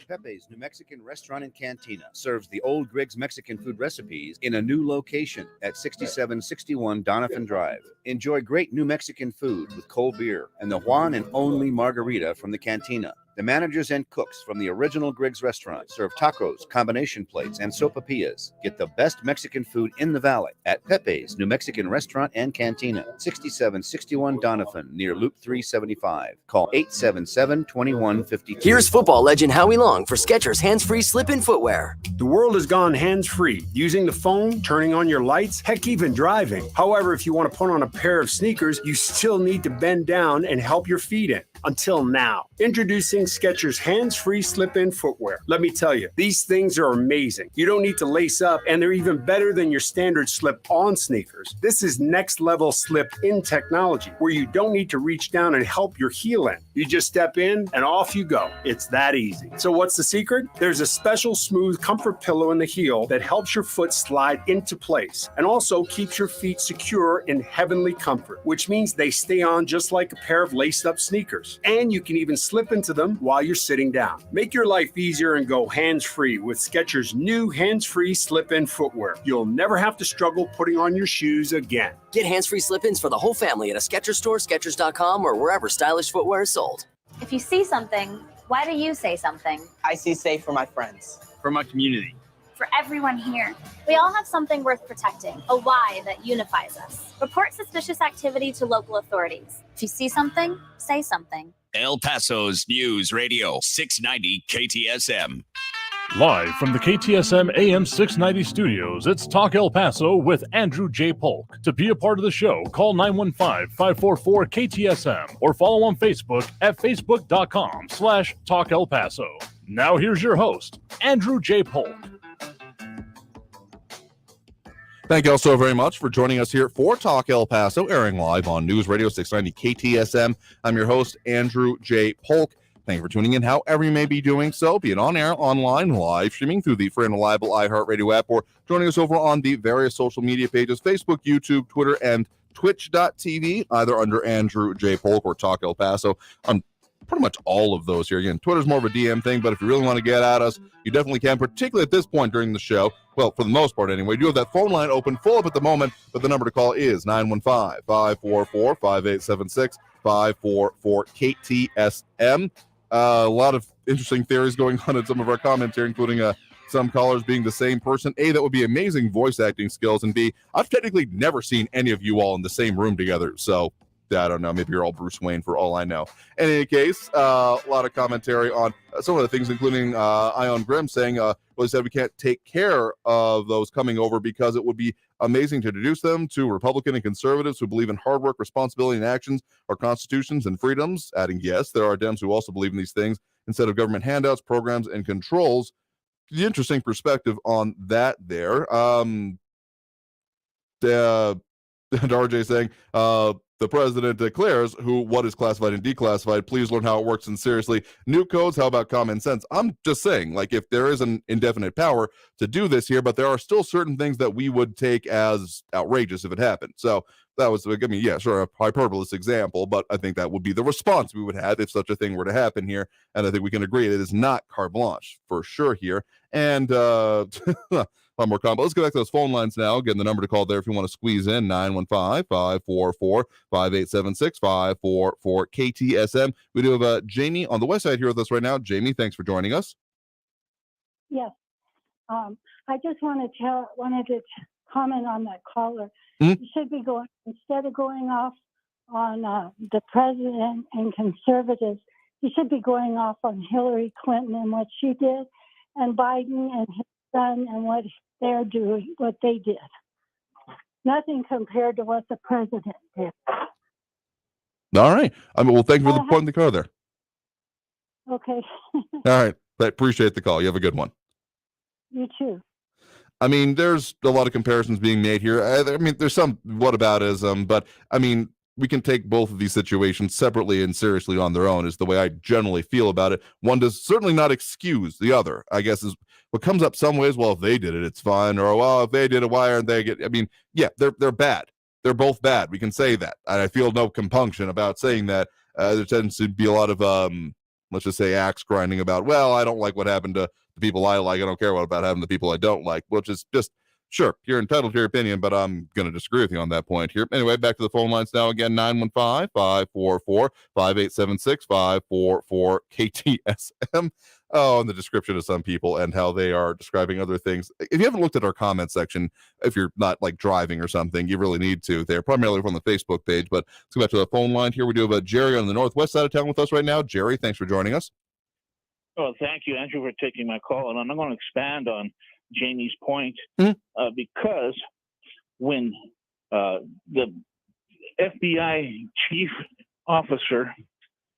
Pepe's New Mexican Restaurant and Cantina serves the old Griggs Mexican food recipes in a new location at 6761 Doniphan Drive. Enjoy great New Mexican food with cold beer and the one and only margarita from the Cantina. The managers and cooks from the original Griggs restaurant serve tacos, combination plates, and sopapillas. Get the best Mexican food in the valley at Pepe's New Mexican Restaurant and Cantina, 6761 Doniphan, near Loop 375. Call 877-2152. Here's football legend Howie Long for Skechers hands-free slip-in footwear. The world has gone hands-free, using the phone, turning on your lights, heck, even driving. However, if you want to put on a pair of sneakers, you still need to bend down and help your feet in. Until now. Introducing Skechers hands-free slip-in footwear. Let me tell you, these things are amazing. You don't need to lace up, and they're even better than your standard slip-on sneakers. This is next-level slip-in technology, where you don't need to reach down and help your heel in. You just step in, and off you go. It's that easy. So what's the secret? There's a special smooth comfort pillow in the heel that helps your foot slide into place, and also keeps your feet secure in heavenly comfort, which means they stay on just like a pair of laced-up sneakers. And you can even slip into them while you're sitting down. Make your life easier and go hands-free with Skechers' new hands-free slip-in footwear. You'll never have to struggle putting on your shoes again. Get hands-free slip-ins for the whole family at a Skechers store, Skechers.com, or wherever stylish footwear is sold. If you see something, why do you say something? I see safe for my friends. For my community. For everyone here. We all have something worth protecting, a why that unifies us. Report suspicious activity to local authorities. If you see something, say something. El Paso's News Radio 690 KTSM. Live from the KTSM AM 690 studios, it's Talk El Paso with Andrew J. Polk. To be a part of the show, call 915-544-KTSM or follow on Facebook at facebook.com/Talk El Paso. Now here's your host, Andrew J. Polk. Thank you all so very much for joining us here for Talk El Paso, airing live on News Radio 690 KTSM. I'm your host, Andrew J. Polk. Thank you for tuning in, however you may be doing so, be it on air, online, live streaming through the free and reliable iHeartRadio app, or joining us over on the various social media pages, Facebook, YouTube, Twitter, and Twitch.tv, either under Andrew J. Polk or Talk El Paso. pretty much all of those here. Again, Twitter's more of a DM thing, but if you really want to get at us, you definitely can, particularly at this point during the show. Well, for the most part anyway. We do have that phone line open, full up at the moment, but the number to call is 915-544-5876, 544-KTSM. A lot of interesting theories going on in some of our comments here, including some callers being the same person. A, that would be amazing voice acting skills, and B, I've technically never seen any of you all in the same room together, so I don't know. Maybe you're all Bruce Wayne for all I know. In any case, a lot of commentary on some of the things, including Ion Grimm saying, well, he said we can't take care of those coming over because it would be amazing to introduce them to Republican and conservatives who believe in hard work, responsibility, and actions, our constitutions and freedoms. Adding, yes, there are Dems who also believe in these things instead of government handouts, programs, and controls. The interesting perspective on that there. RJ saying, the president declares what is classified and declassified. Please learn how it works, and seriously, new codes, how about common sense? I'm just saying, like, if there is an indefinite power to do this here, but there are still certain things that we would take as outrageous if it happened. So that was, I mean, yeah, sure, a hyperbolous example, but I think that would be the response we would have if such a thing were to happen here. And I think we can agree it is not carte blanche for sure here. And a lot more combo. Let's go back to those phone lines now. Again, the number to call there if you want to squeeze in, 915-544-5876, 544-KTSM. We do have Jamie on the west side here with us right now. Jamie, thanks for joining us. Yes. I just wanted to comment on that caller. Mm-hmm. You should be going, instead of going off on the president and conservatives, you should be going off on Hillary Clinton and what she did, and Biden and his son and what they're doing, what they did. Nothing compared to what the president did. All right. I mean, well, thank you for the point in the car there. Okay. All right. I appreciate the call. You have a good one. You too. I mean, there's a lot of comparisons being made here. I mean, there's some whataboutism, but I mean, we can take both of these situations separately and seriously on their own is the way I generally feel about it. One does certainly not excuse the other, I guess, is what comes up some ways. Well, if they did it, it's fine. Or, well, if they did it, why aren't they I mean, yeah, they're bad. They're both bad. We can say that. And I feel no compunction about saying that. There tends to be a lot of, let's just say, axe grinding about, well, I don't like what happened to the people I like. I don't care what about having the people I don't like, which is just, sure, you're entitled to your opinion, but I'm going to disagree with you on that point here. Anyway, back to the phone lines now again, 915-544-5876, 544-KTSM. Oh, and the description of some people and how they are describing other things. If you haven't looked at our comment section, if you're not like driving or something, you really need to. They're primarily from the Facebook page, but let's go back to the phone line here. We do have Jerry on the northwest side of town with us right now. Jerry, thanks for joining us. Well, thank you, Andrew, for taking my call. And I'm going to expand on Jamie's point because when the FBI chief officer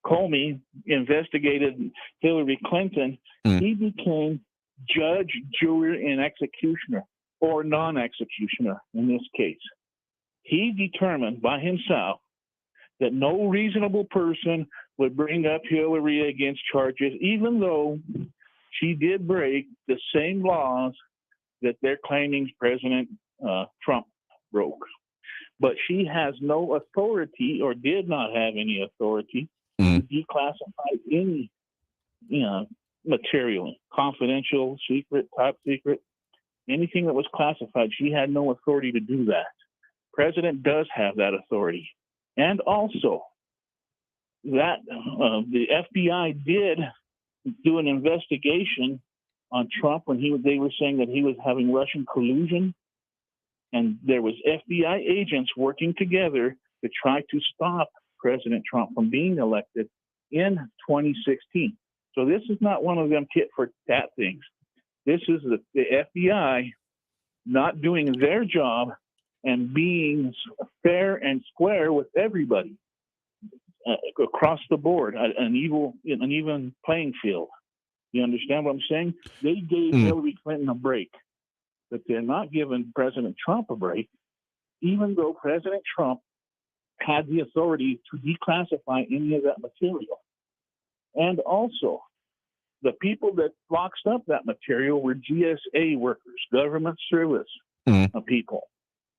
Comey investigated Hillary Clinton, he became judge, jury, and executioner, or non-executioner in this case. He determined by himself that no reasonable person would bring up Hillary against charges, even though she did break the same laws that they're claiming President Trump broke. But she has no authority, or did not have any authority, to declassify any material, confidential, secret, top secret, anything that was classified. She had no authority to do that. President does have that authority. And also, that the FBI did do an investigation on Trump when they were saying that he was having Russian collusion, and there was FBI agents working together to try to stop President Trump from being elected in 2016. So this is not one of them tit for tat things. This is the FBI not doing their job and being fair and square with everybody across the board, an even playing field. You understand what I'm saying? They gave Hillary Clinton a break, but they're not giving President Trump a break, even though President Trump had the authority to declassify any of that material. And also, the people that boxed up that material were GSA workers, government service people.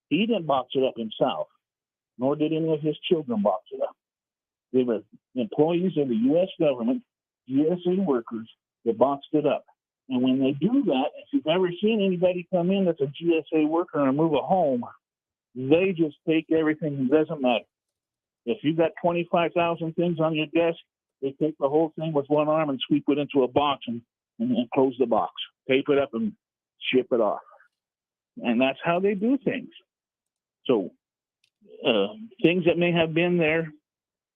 He didn't box it up himself, nor did any of his children box it up. They were employees of the U.S. government, GSA workers, that boxed it up. And when they do that, if you've ever seen anybody come in that's a GSA worker and move a home, they just take everything. It doesn't matter. If you've got 25,000 things on your desk, they take the whole thing with one arm and sweep it into a box and close the box, tape it up and ship it off. And that's how they do things. So things that may have been there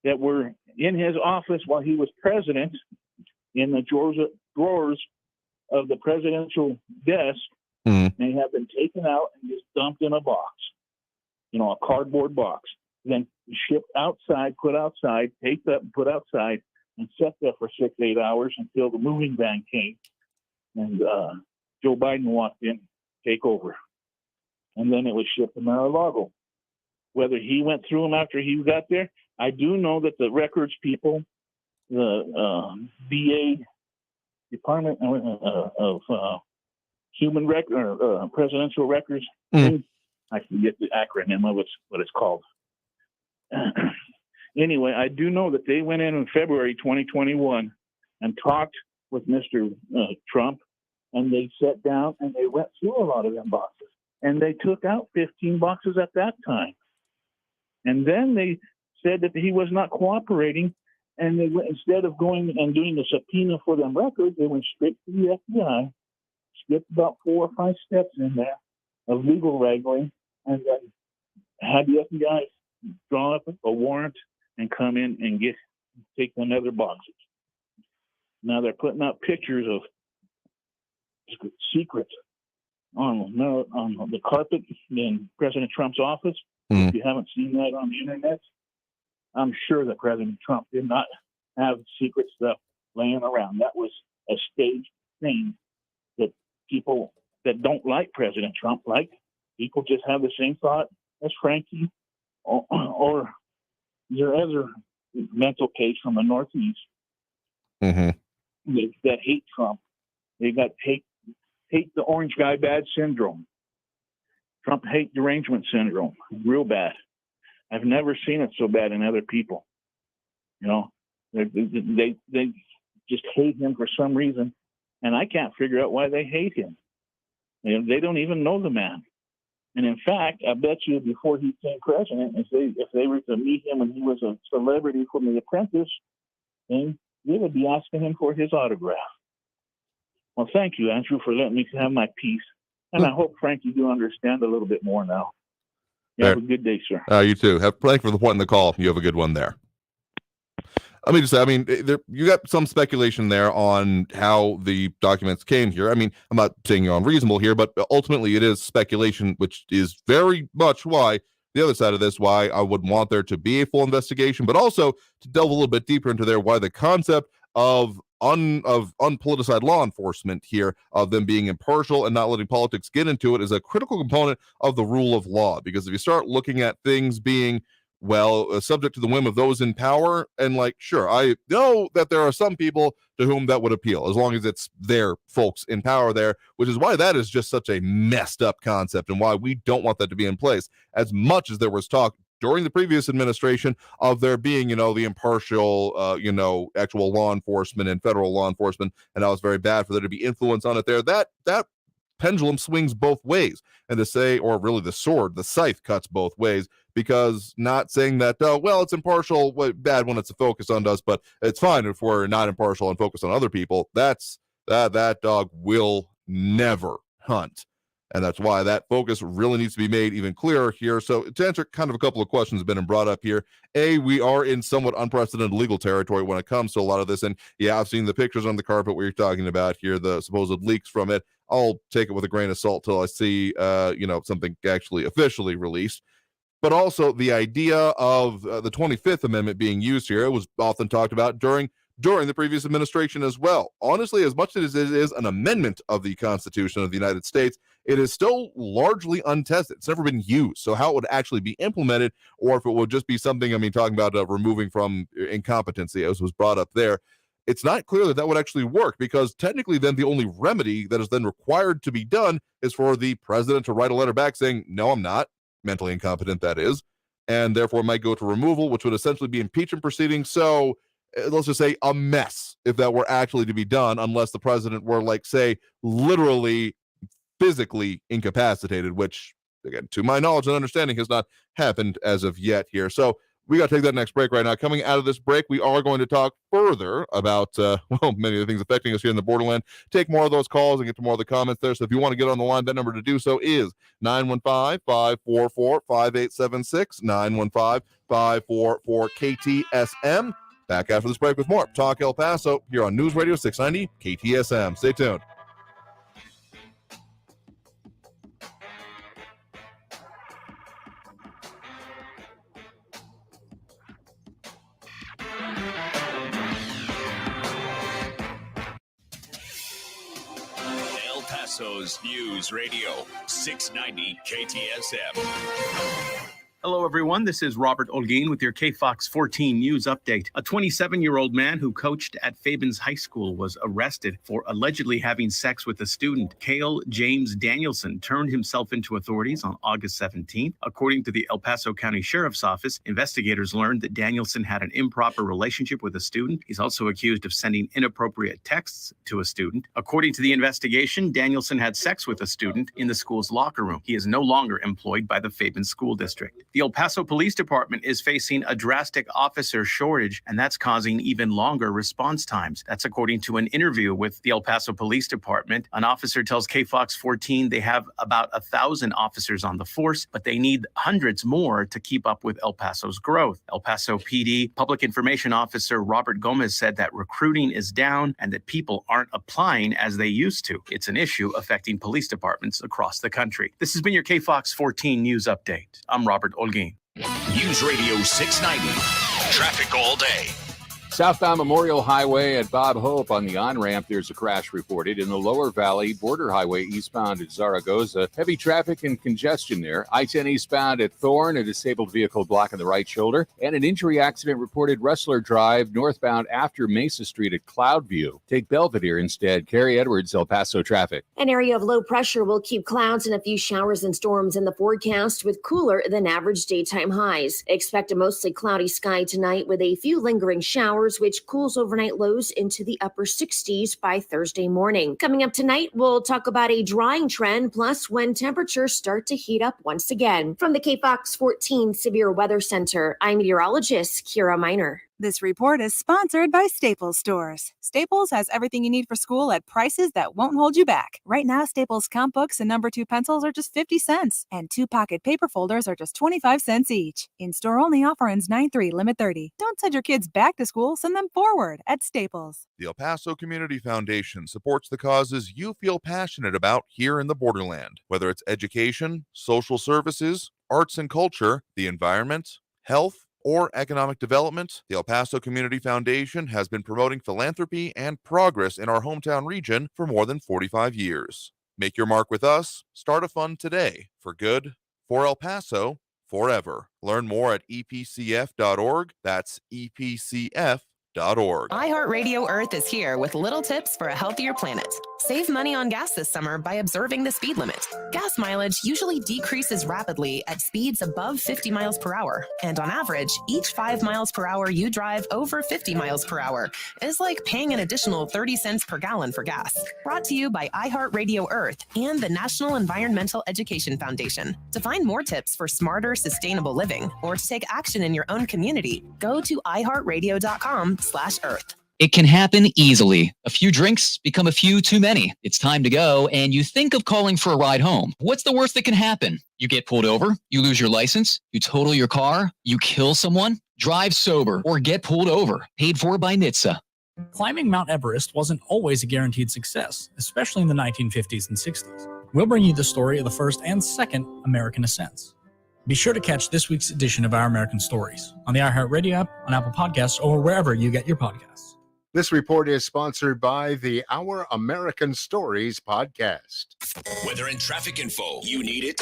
that were in his office while he was president in the drawers of the presidential desk may have been taken out and just dumped in a box, a cardboard box, then shipped outside, put outside, taped up and put outside, and sat there for 6-8 hours until the moving van came and Joe Biden walked in, take over. And then it was shipped to Mar-a-Lago. Whether he went through them after he got there, I do know that the records people, the VA Department of Human Record, Presidential Records, I forget the acronym of what it's called. Anyway, I do know that they went in February 2021 and talked with Mr. Trump, and they sat down and they went through a lot of them boxes. And they took out 15 boxes at that time. And then they said that he was not cooperating, and they went, instead of going and doing the subpoena for them records, they went straight to the FBI, skipped about 4 or 5 steps in there of legal wrangling, and then had the FBI draw up a warrant and come in and take them other boxes. Now they're putting out pictures of secrets on the carpet in President Trump's office. If you haven't seen that on the internet, I'm sure that President Trump did not have secret stuff laying around. That was a staged thing that people that don't like President Trump like. People just have the same thought as Frankie or your other mental case from the Northeast that hate Trump. They got hate the orange guy bad syndrome. Trump hate derangement syndrome, real bad. I've never seen it so bad in other people. They just hate him for some reason, and I can't figure out why they hate him. They don't even know the man. And in fact, I bet you before he became president, if they were to meet him and he was a celebrity from The Apprentice, then they would be asking him for his autograph. Well, thank you, Andrew, for letting me have my piece. And I hope, Frank, you do understand a little bit more now. You have a good day, sir. You too. Thank you for the point in the call. You have a good one there. Let me just say, you got some speculation there on how the documents came here. I'm not saying you're unreasonable here, but ultimately it is speculation, which is very much why the other side of this, why I would want there to be a full investigation, but also to delve a little bit deeper into there, why the concept of unpoliticized law enforcement here, of them being impartial and not letting politics get into it, is a critical component of the rule of law. Because if you start looking at things being subject to the whim of those in power, and sure, I know that there are some people to whom that would appeal, as long as it's their folks in power there, which is why that is just such a messed up concept and why we don't want that to be in place. As much as there was talk during the previous administration of there being, the impartial, actual law enforcement and federal law enforcement, and that was very bad for there to be influence on it there, that pendulum swings both ways. And to say, or really the scythe cuts both ways, because not saying that, it's impartial, bad when it's a focus on us, but it's fine if we're not impartial and focus on other people, that dog will never hunt. And that's why that focus really needs to be made even clearer here. So to answer kind of a couple of questions that have been brought up here, we are in somewhat unprecedented legal territory when it comes to a lot of this. And yeah, I've seen the pictures on the carpet where you're talking about here, the supposed leaks from it. I'll take it with a grain of salt till I see, something actually officially released. But also the idea of the 25th Amendment being used here, it was often talked about during the previous administration as well. Honestly, as much as it is an amendment of the Constitution of the United States, it is still largely untested. It's never been used. So how it would actually be implemented, or if it would just be something, talking about removing from incompetency, as was brought up there, it's not clear that would actually work, because technically then the only remedy that is then required to be done is for the president to write a letter back saying, no, I'm not mentally incompetent, that is. and therefore might go to removal, which would essentially be impeachment proceedings. So let's just say a mess if that were actually to be done, unless the president were, like, say, literally physically incapacitated, which, again, to my knowledge and understanding, has not happened as of yet here. So we got to take that next break right now. Coming out of this break, we are going to talk further about, many of the things affecting us here in the Borderland. Take more of those calls and get to more of the comments there. So if you want to get on the line, that number to do so is 915-544-5876, 915-544-KTSM. Back after this break with more Talk El Paso here on News Radio 690 KTSM. Stay tuned. El Paso's News Radio 690 KTSM. Hello, everyone. This is Robert Olguin with your KFOX 14 News Update. A 27-year-old man who coached at Fabens High School was arrested for allegedly having sex with a student. Cale James Danielson turned himself into authorities on August 17th. According to the El Paso County Sheriff's Office, investigators learned that Danielson had an improper relationship with a student. He's also accused of sending inappropriate texts to a student. According to the investigation, Danielson had sex with a student in the school's locker room. He is no longer employed by the Fabens School District. The El Paso Police Department is facing a drastic officer shortage, and that's causing even longer response times. That's according to an interview with the El Paso Police Department. An officer tells KFOX 14 they have about 1,000 officers on the force, but they need hundreds more to keep up with El Paso's growth. El Paso PD Public Information Officer Robert Gomez said that recruiting is down and that people aren't applying as they used to. It's an issue affecting police departments across the country. This has been your KFOX 14 News Update. I'm Robert Olguin. News Radio 690. Traffic all day. Southbound Memorial Highway at Bob Hope on the on-ramp, there's a crash reported. In the lower valley, Border Highway eastbound at Zaragoza, heavy traffic and congestion there. I-10 eastbound at Thorne, a disabled vehicle blocking the right shoulder. And an injury accident reported Rustler Drive northbound after Mesa Street at Cloudview. Take Belvedere instead. Carrie Edwards, El Paso traffic. An area of low pressure will keep clouds and a few showers and storms in the forecast with cooler than average daytime highs. Expect a mostly cloudy sky tonight with a few lingering showers, which cools overnight lows into the upper 60s by Thursday morning. Coming up tonight, we'll talk about a drying trend, plus when temperatures start to heat up once again. From the KFOX 14 Severe Weather Center, I'm meteorologist Kira Miner. This report is sponsored by Staples Stores. Staples has everything you need for school at prices that won't hold you back. Right now, Staples comp books and number 2 pencils are just 50 cents, and 2-pocket paper folders are just 25 cents each. In-store only offer ends 9/3, limit 30. Don't send your kids back to school, send them forward at Staples. The El Paso Community Foundation supports the causes you feel passionate about here in the Borderland, whether it's education, social services, arts and culture, the environment, health, or economic development. The El Paso Community Foundation has been promoting philanthropy and progress in our hometown region for more than 45 years. Make your mark with us. Start a fund today for good, for El Paso, forever. Learn more at epcf.org. That's epcf.org. iHeartRadio Earth is here with little tips for a healthier planet. Save money on gas this summer by observing the speed limit. Gas mileage usually decreases rapidly at speeds above 50 miles per hour. And on average, each 5 miles per hour you drive over 50 miles per hour is like paying an additional 30 cents per gallon for gas. Brought to you by iHeartRadio Earth and the National Environmental Education Foundation. To find more tips for smarter, sustainable living or to take action in your own community, go to iHeartRadio.com/Earth. It can happen easily. A few drinks become a few too many. It's time to go, and you think of calling for a ride home. What's the worst that can happen? You get pulled over, you lose your license, you total your car, you kill someone, drive sober, or get pulled over. Paid for by NHTSA. Climbing Mount Everest wasn't always a guaranteed success, especially in the 1950s and 60s. We'll bring you the story of the first and second American ascents. Be sure to catch this week's edition of Our American Stories on the iHeartRadio app, on Apple Podcasts, or wherever you get your podcasts. This report is sponsored by the Our American Stories podcast. Weather and traffic info. You need it?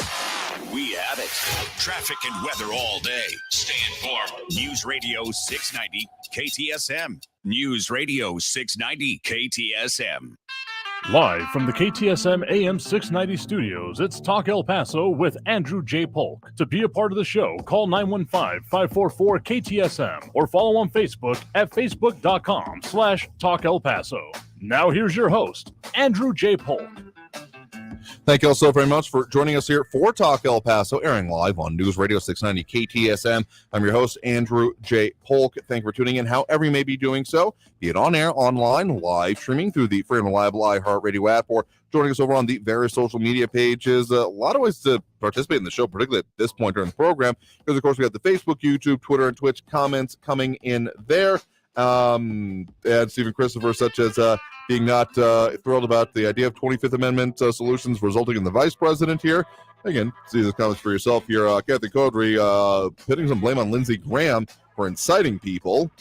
We have it. Traffic and weather all day. Stay informed. News Radio 690 KTSM. News Radio 690 KTSM. Live from the KTSM AM 690 studios, it's Talk El Paso with Andrew J. Polk. To be a part of the show, call 915-544-KTSM or follow on Facebook at facebook.com/Talk El Paso. Now here's your host, Andrew J. Polk. Thank you all so very much for joining us here for Talk El Paso, airing live on News Radio 690 KTSM. I'm your host, Andrew J. Polk. Thank you for tuning in, however you may be doing so, be it on air, online, live streaming through the free and reliable iHeartRadio app, or joining us over on the various social media pages. A lot of ways to participate in the show, particularly at this point during the program, because, of course, we got the Facebook, YouTube, Twitter, and Twitch comments coming in there. And Stephen Christopher, such as being not thrilled about the idea of 25th Amendment solutions resulting in the vice president here. Again, see the comments for yourself here. Kathy Codry putting some blame on Lindsey Graham for inciting people.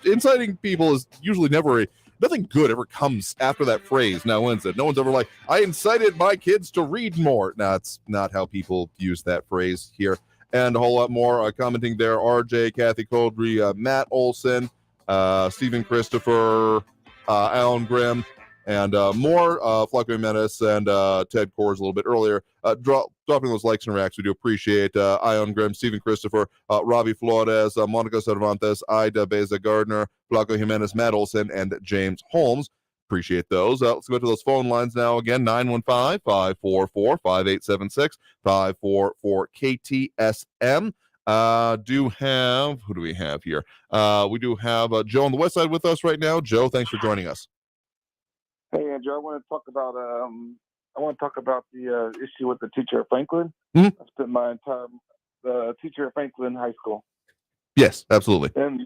Inciting people is usually nothing good ever comes after that phrase. Now, when said, no one's ever like, I incited my kids to read more. No, it's not how people use that phrase here. And a whole lot more commenting there. RJ, Kathy Codry, Matt Olson, Stephen Christopher, Alan Grimm, and more. Flaco Menace and Ted Kors a little bit earlier. Dropping those likes and reacts. We do appreciate Ion Grimm, Stephen Christopher, Robbie Flores, Monica Cervantes, Ida Beza Gardner, Flaco Jimenez, Matt Olson, and James Holmes. Appreciate those. Let's go to those phone lines now again. 915-544-5876, 544-KTSM. Who do we have here? We do have Joe on the west side with us right now. Joe, thanks for joining us. Hey, Andrew, I want to talk about the issue with the teacher at Franklin. Mm-hmm. I spent my entire teacher at Franklin High School. Yes, absolutely. And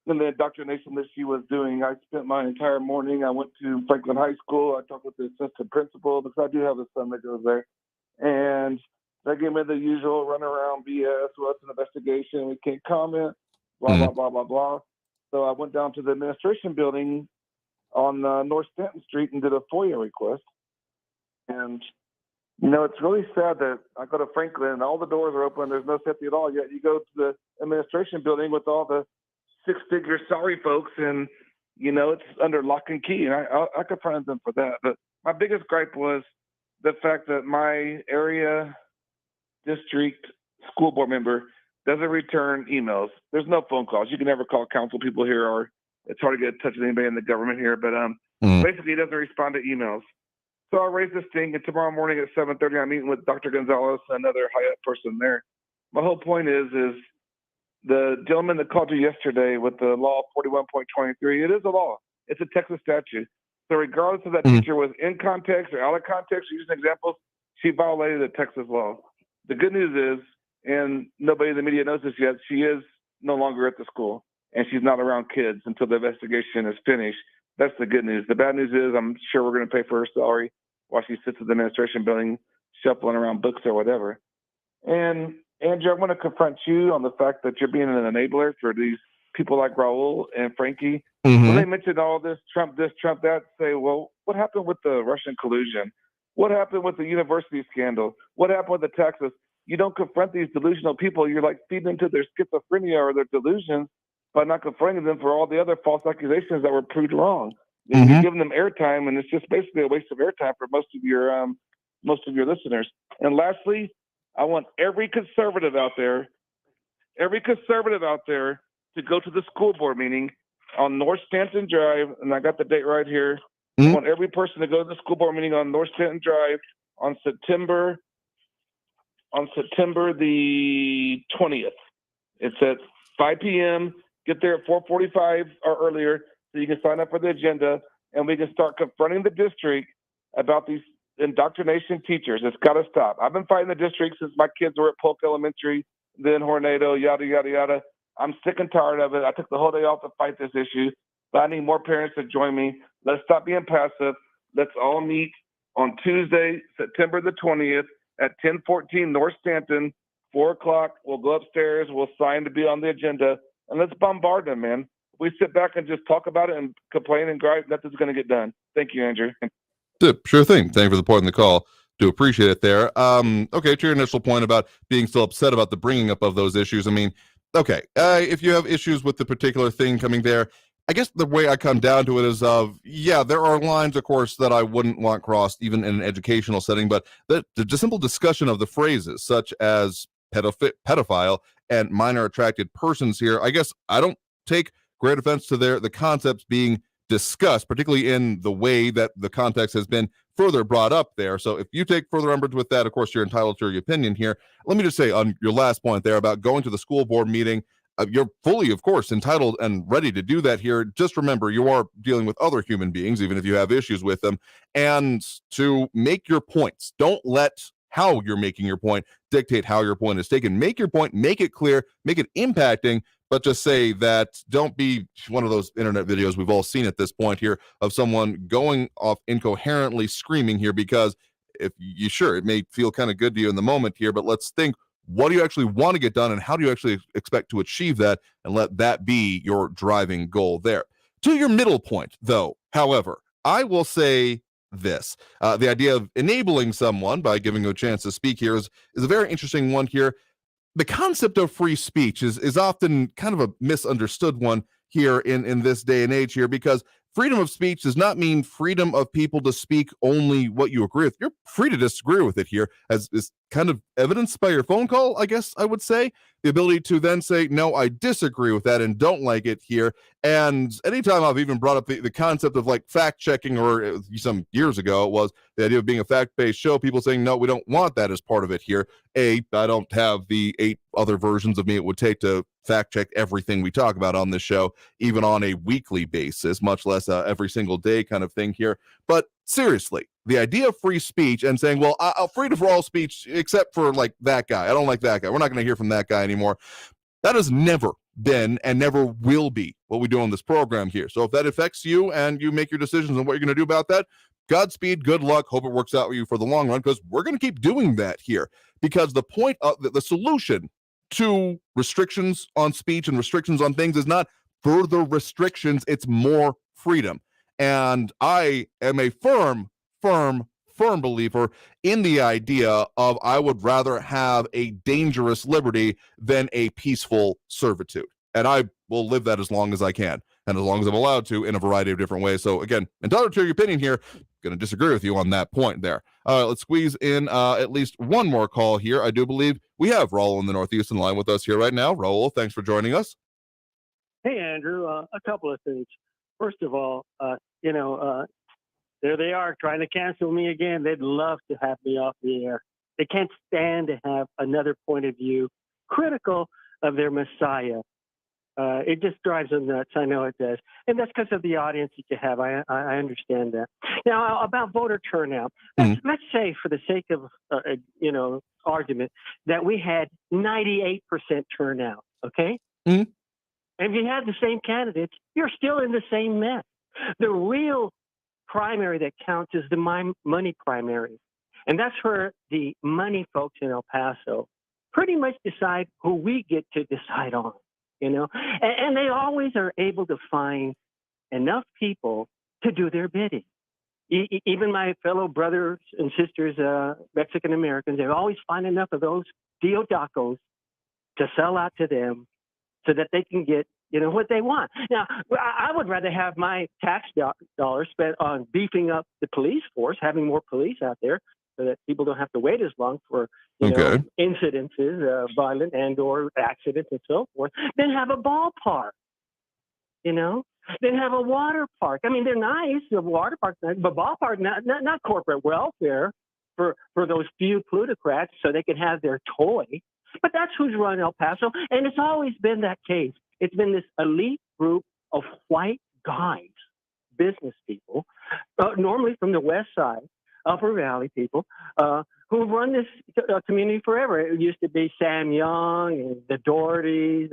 the indoctrination that she was doing, I spent my entire morning. I went to Franklin High School. I talked with the assistant principal because I do have a son that goes there, and they gave me the usual runaround BS. What's an investigation? We can't comment. Blah, blah, blah, blah, blah. So I went down to the administration building on North Stanton Street and did a FOIA request. And, it's really sad that I go to Franklin and all the doors are open. There's no safety at all. Yet you go to the administration building with all the six-figure salary folks and, it's under lock and key. And I confronted them for that. But my biggest gripe was the fact that my area district school board member doesn't return emails. There's no phone calls. You can never call council people here, or it's hard to get in touch with anybody in the government here. But basically, he doesn't respond to emails. So I raised this thing, and tomorrow morning at 7:30, I'm meeting with Dr. Gonzalez, another high-up person there. My whole point is the gentleman that called you yesterday with the law 41.23, it is a law. It's a Texas statute. So regardless if that teacher was in context or out of context, using examples, she violated the Texas law. The good news is, and nobody in the media knows this yet, she is no longer at the school, and she's not around kids until the investigation is finished. That's the good news. The bad news is I'm sure we're going to pay for her salary while she sits in the administration building shuffling around books or whatever. And, Andrew, I want to confront you on the fact that you're being an enabler for these people like Raul and Frankie. When they mentioned all this, Trump that, say, well, what happened with the Russian collusion? What happened with the university scandal? What happened with the taxes? You don't confront these delusional people. You're like feeding into their schizophrenia or their delusions by not confronting them for all the other false accusations that were proved wrong. And you're giving them airtime, and it's just basically a waste of airtime for most of your listeners. And lastly, I want every conservative out there to go to the school board meeting on North Stanton Drive, and I got the date right here. I want every person to go to the school board meeting on North Stanton Drive on September the 20th. It's at 5 p.m. Get there at 4:45 or earlier so you can sign up for the agenda, and we can start confronting the district about these indoctrination teachers. It's got to stop. I've been fighting the district since my kids were at Polk Elementary, then Hornado, yada, yada, yada. I'm sick and tired of it. I took the whole day off to fight this issue, but I need more parents to join me. Let's stop being passive. Let's all meet on Tuesday, September the 20th at 1014 North Stanton, 4 o'clock. We'll go upstairs. We'll sign to be on the agenda, and let's bombard them, man. If we sit back and just talk about it and complain and gripe, nothing's going to get done. Thank you, Andrew. Sure thing. Thank you for the point in the call. Do appreciate it there. Okay, to your initial point about being still upset about the bringing up of those issues. I mean, okay, if you have issues with the particular thing coming there, I guess the way I come down to it is yeah, there are lines, of course, that I wouldn't want crossed even in an educational setting, but the simple discussion of the phrases such as pedophile and minor attracted persons here, I guess I don't take great offense to the concepts being discussed, particularly in the way that the context has been further brought up there. So if you take further umbrage with that, of course, you're entitled to your opinion here. Let me just say on your last point there about going to the school board meeting, you're fully, of course, entitled and ready to do that here. Just remember, you are dealing with other human beings, even if you have issues with them. And to make your points, don't let how you're making your point dictate how your point is taken. Make your point, make it clear, make it impacting, but just say that don't be one of those internet videos we've all seen at this point here of someone going off incoherently screaming here, because if you it may feel kind of good to you in the moment here, but let's think, what do you actually want to get done and how do you actually expect to achieve that, and let that be your driving goal there. To your middle point, though, however, I will say this. The idea of enabling someone by giving them a chance to speak here is a very interesting one here. The concept of free speech is often kind of a misunderstood one here in this day and age here, because freedom of speech does not mean freedom of people to speak only what you agree with. You're free to disagree with it here, as is kind of evidenced by your phone call, I guess I would say. The ability to then say, no, I disagree with that and don't like it here. And anytime I've even brought up the concept of like fact checking, or some years ago it was the idea of being a fact-based show, people saying, no, we don't want that as part of it here. I don't have the 8 other versions of me it would take to fact check everything we talk about on this show, even on a weekly basis, much less every single day kind of thing here. But seriously, the idea of free speech and saying, well, I'll freedom for all speech except for like that guy. I don't like that guy. We're not going to hear from that guy anymore. That has never been and never will be what we do on this program here. So if that affects you and you make your decisions on what you're going to do about that, Godspeed, good luck. Hope it works out for you for the long run, because we're going to keep doing that here. Because the point of the solution to restrictions on speech and restrictions on things is not further restrictions, it's more freedom. And I am a firm believer in the idea of I would rather have a dangerous liberty than a peaceful servitude. And I will live that as long as I can, and as long as I'm allowed to, in a variety of different ways. So again, entitled to your opinion here. Going to disagree with you on that point there. Let's squeeze in at least one more call here. I do believe we have Raul in the Northeast in line with us here right now. Raul, thanks for joining us. Hey, Andrew. A couple of things. First of all, there they are trying to cancel me again. They'd love to have me off the air. They can't stand to have another point of view critical of their Messiah. It just drives them nuts. I know it does. And that's because of the audience that you have. I understand that. Now, about voter turnout, let's say for the sake of, argument, that we had 98% turnout, okay? Mm-hmm. And if you had the same candidates, you're still in the same mess. The real primary that counts is the money primary. And that's where the money folks in El Paso pretty much decide who we get to decide on, and they always are able to find enough people to do their bidding. Even my fellow brothers and sisters, Mexican Americans, they always find enough of those Diodacos to sell out to them so that they can get what they want. Now, I would rather have my tax dollars spent on beefing up the police force, having more police out there so that people don't have to wait as long for incidences, violent and or accidents and so forth, than have a ballpark, then have a water park. I mean, they're nice, the water park's nice, but ballpark, not corporate welfare for those few plutocrats so they can have their toy. But that's who's run El Paso, and it's always been that case. It's been this elite group of white guys, business people, normally from the West Side, Upper Valley people, who've run this community forever. It used to be Sam Young and the Dohertys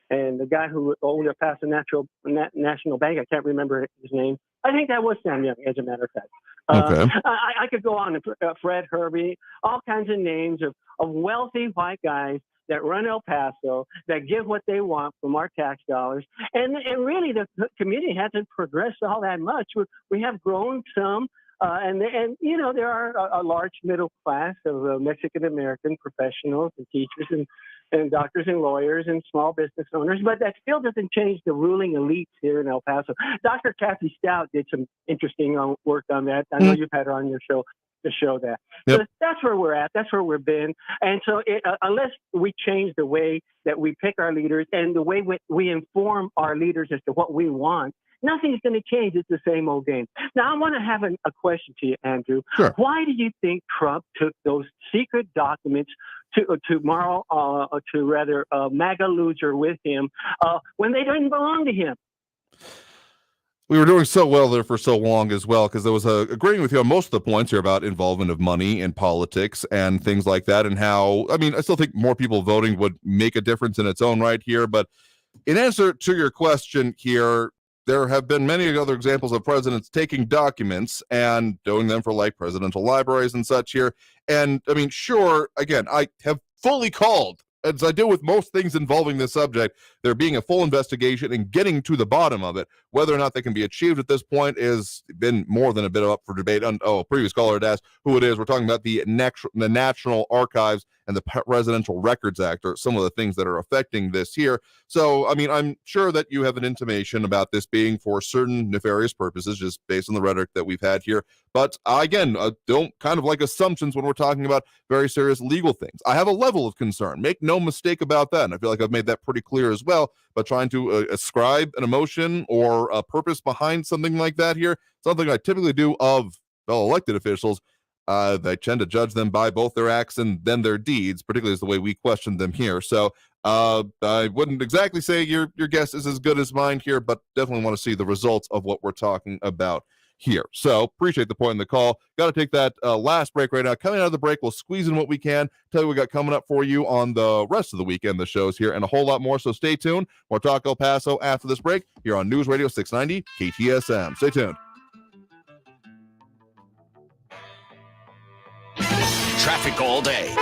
and the guy who owned El Paso National Bank. I can't remember his name. I think that was Sam Young, as a matter of fact. I could go on, Fred Herbie, all kinds of names of wealthy white guys that run El Paso, that give what they want from our tax dollars. And really, the community hasn't progressed all that much. We have grown some, and there are a large middle class of Mexican-American professionals and teachers and doctors and lawyers and small business owners, but that still doesn't change the ruling elites here in El Paso. Dr. Kathy Stout did some interesting work on that. I know you've had her on your show to show that. Yep. So that's where we're at. That's where we've been. And so unless we change the way that we pick our leaders and the way we inform our leaders as to what we want, nothing's going to change. It's the same old game. Now, I want to have a question to you, Andrew. Sure. Why do you think Trump took those secret documents to MAGA loser with him when they didn't belong to him? We were doing so well there for so long as well, because there was agreeing with you on most of the points here about involvement of money in politics and things like that, and how, I mean, I still think more people voting would make a difference in its own right here. But in answer to your question here, there have been many other examples of presidents taking documents and doing them for like presidential libraries and such here. And I mean, sure, again, I have fully called, as I do with most things involving this subject, there being a full investigation and getting to the bottom of it. Whether or not they can be achieved at this point is been more than a bit up for debate. A previous caller had asked who it is. We're talking about the National Archives and the Presidential Records Act are some of the things that are affecting this here. So, I mean, I'm sure that you have an intimation about this being for certain nefarious purposes, just based on the rhetoric that we've had here. But again, don't kind of like assumptions when we're talking about very serious legal things. I have a level of concern. Make no mistake about that. And I feel like I've made that pretty clear as well. But trying to ascribe an emotion or a purpose behind something like that here, something I typically do of fellow elected officials, they tend to judge them by both their acts and then their deeds, particularly as the way we question them here. So I wouldn't exactly say your guess is as good as mine here, but definitely want to see the results of what we're talking about here. So appreciate the point in the call. Got to take that last break right now. Coming out of the break, we'll squeeze in what we can. Tell you what we got coming up for you on the rest of the weekend, the shows here, and a whole lot more. So stay tuned. More Talk El Paso after this break here on News Radio 690 KTSM. Stay tuned. Traffic all day.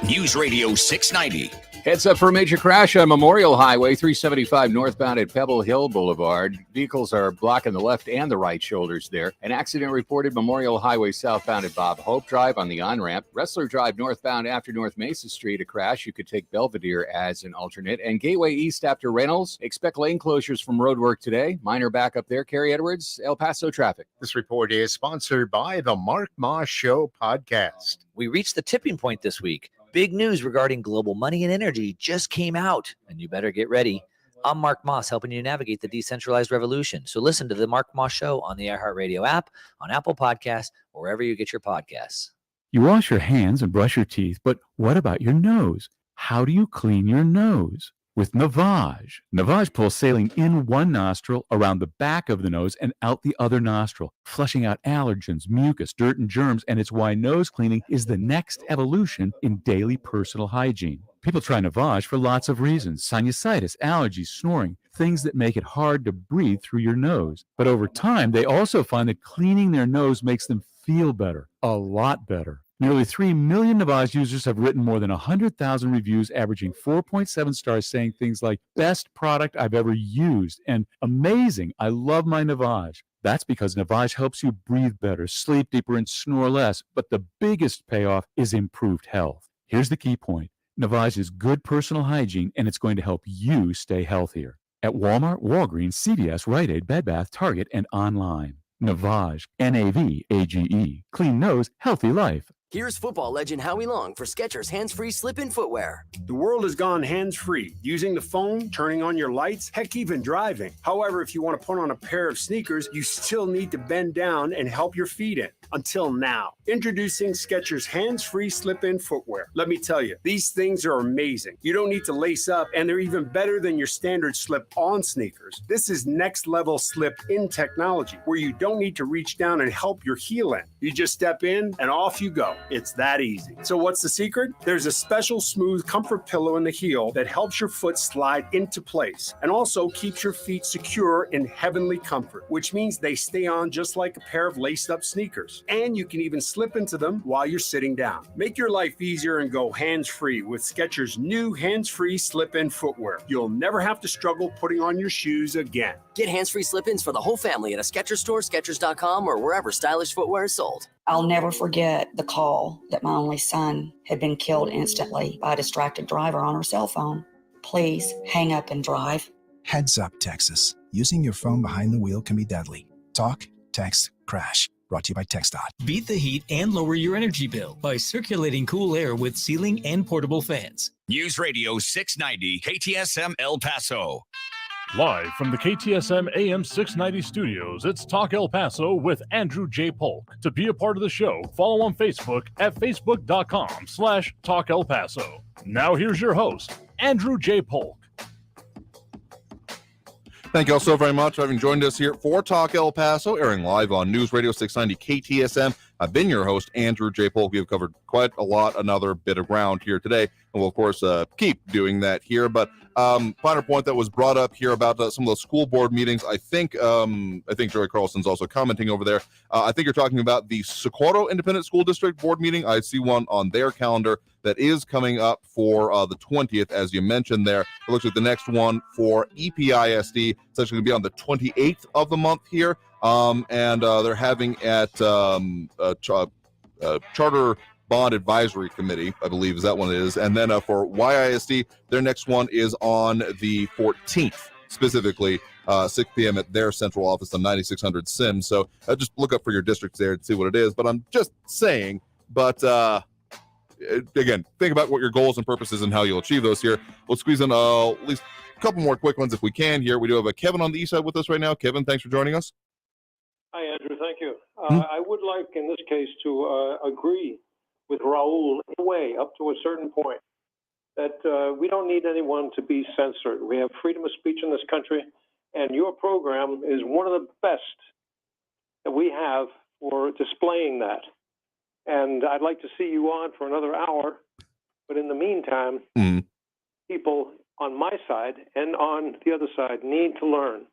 News Radio 690. Heads up for a major crash on Memorial Highway 375 northbound at Pebble Hill Boulevard. Vehicles are blocking the left and the right shoulders there. An accident reported Memorial Highway southbound at Bob Hope Drive on the on-ramp. Wrestler Drive northbound after North Mesa Street, a crash. You could take Belvedere as an alternate. And Gateway East after Reynolds. Expect lane closures from road work today. Minor backup there. Carrie Edwards, El Paso traffic. This report is sponsored by the Mark Moss Show podcast. We reached the tipping point this week. Big news regarding global money and energy just came out, and you better get ready. I'm Mark Moss, helping you navigate the decentralized revolution. So listen to the Mark Moss Show on the iHeartRadio app, on Apple Podcasts, or wherever you get your podcasts. You wash your hands and brush your teeth, but what about your nose? How do you clean your nose? With Navage. Navage pulls saline in one nostril, around the back of the nose, and out the other nostril, flushing out allergens, mucus, dirt, and germs, and it's why nose cleaning is the next evolution in daily personal hygiene. People try Navage for lots of reasons: sinusitis, allergies, snoring, things that make it hard to breathe through your nose. But over time, they also find that cleaning their nose makes them feel better, a lot better. Nearly 3 million Navage users have written more than 100,000 reviews, averaging 4.7 stars, saying things like, best product I've ever used, and amazing, I love my Navage. That's because Navage helps you breathe better, sleep deeper, and snore less. But the biggest payoff is improved health. Here's the key point. Navage is good personal hygiene, and it's going to help you stay healthier. At Walmart, Walgreens, CVS, Rite Aid, Bed Bath, Target, and online. Navage, Navage. Clean nose, healthy life. Here's football legend Howie Long for Skechers hands-free slip-in footwear. The world has gone hands-free, using the phone, turning on your lights, heck, even driving. However, if you want to put on a pair of sneakers, you still need to bend down and help your feet in. Until now. Introducing Skechers hands-free slip-in footwear. Let me tell you, these things are amazing. You don't need to lace up, and they're even better than your standard slip-on sneakers. This is next-level slip-in technology, where you don't need to reach down and help your heel in. You just step in, and off you go. It's that easy. So what's the secret? There's a special smooth comfort pillow in the heel that helps your foot slide into place and also keeps your feet secure in heavenly comfort, which means they stay on just like a pair of laced up sneakers. And you can even slip into them while you're sitting down. Make your life easier and go hands-free with Skechers' new hands-free slip-in footwear. You'll never have to struggle putting on your shoes again. Get hands-free slip-ins for the whole family at a Skechers store, Skechers.com, or wherever stylish footwear is sold. I'll never forget the call that my only son had been killed instantly by a distracted driver on her cell phone. Please hang up and drive. Heads up, Texas. Using your phone behind the wheel can be deadly. Talk, text, crash. Brought to you by TxDOT. Beat the heat and lower your energy bill by circulating cool air with ceiling and portable fans. News Radio 690 KTSM El Paso. Live from the KTSM AM 690 studios, it's Talk El Paso with Andrew J. Polk. To be a part of the show, follow on Facebook at facebook.com/Talk El Paso. Now here's your host, Andrew J. Polk. Thank you all so very much for having joined us here for Talk El Paso, airing live on News Radio 690 KTSM. I've been your host, Andrew J. Polk. We've covered quite a lot, another bit of ground here today, and we'll, of course, keep doing that here. But finer point that was brought up here about some of those school board meetings, I think Joey Carlson's also commenting over there. I think you're talking about the Socorro Independent School District board meeting. I see one on their calendar that is coming up for the 20th, as you mentioned there. It looks like the next one for EPISD. It's actually going to be on the 28th of the month here. And they're having at Charter Bond Advisory Committee, I believe is that one it is. And then for YISD, their next one is on the 14th, specifically 6 p.m. at their central office on 9600 Sims. So just look up for your districts there to see what it is. But I'm just saying, again, think about what your goals and purposes and how you'll achieve those here. We'll squeeze in at least a couple more quick ones if we can here. We do have a Kevin on the east side with us right now. Kevin, thanks for joining us. Hi, Andrew. Thank you. I would like, in this case, to agree with Raul in a way, up to a certain point, that we don't need anyone to be censored. We have freedom of speech in this country, and your program is one of the best that we have for displaying that. And I'd like to see you on for another hour, but in the meantime, people on my side and on the other side need to learn.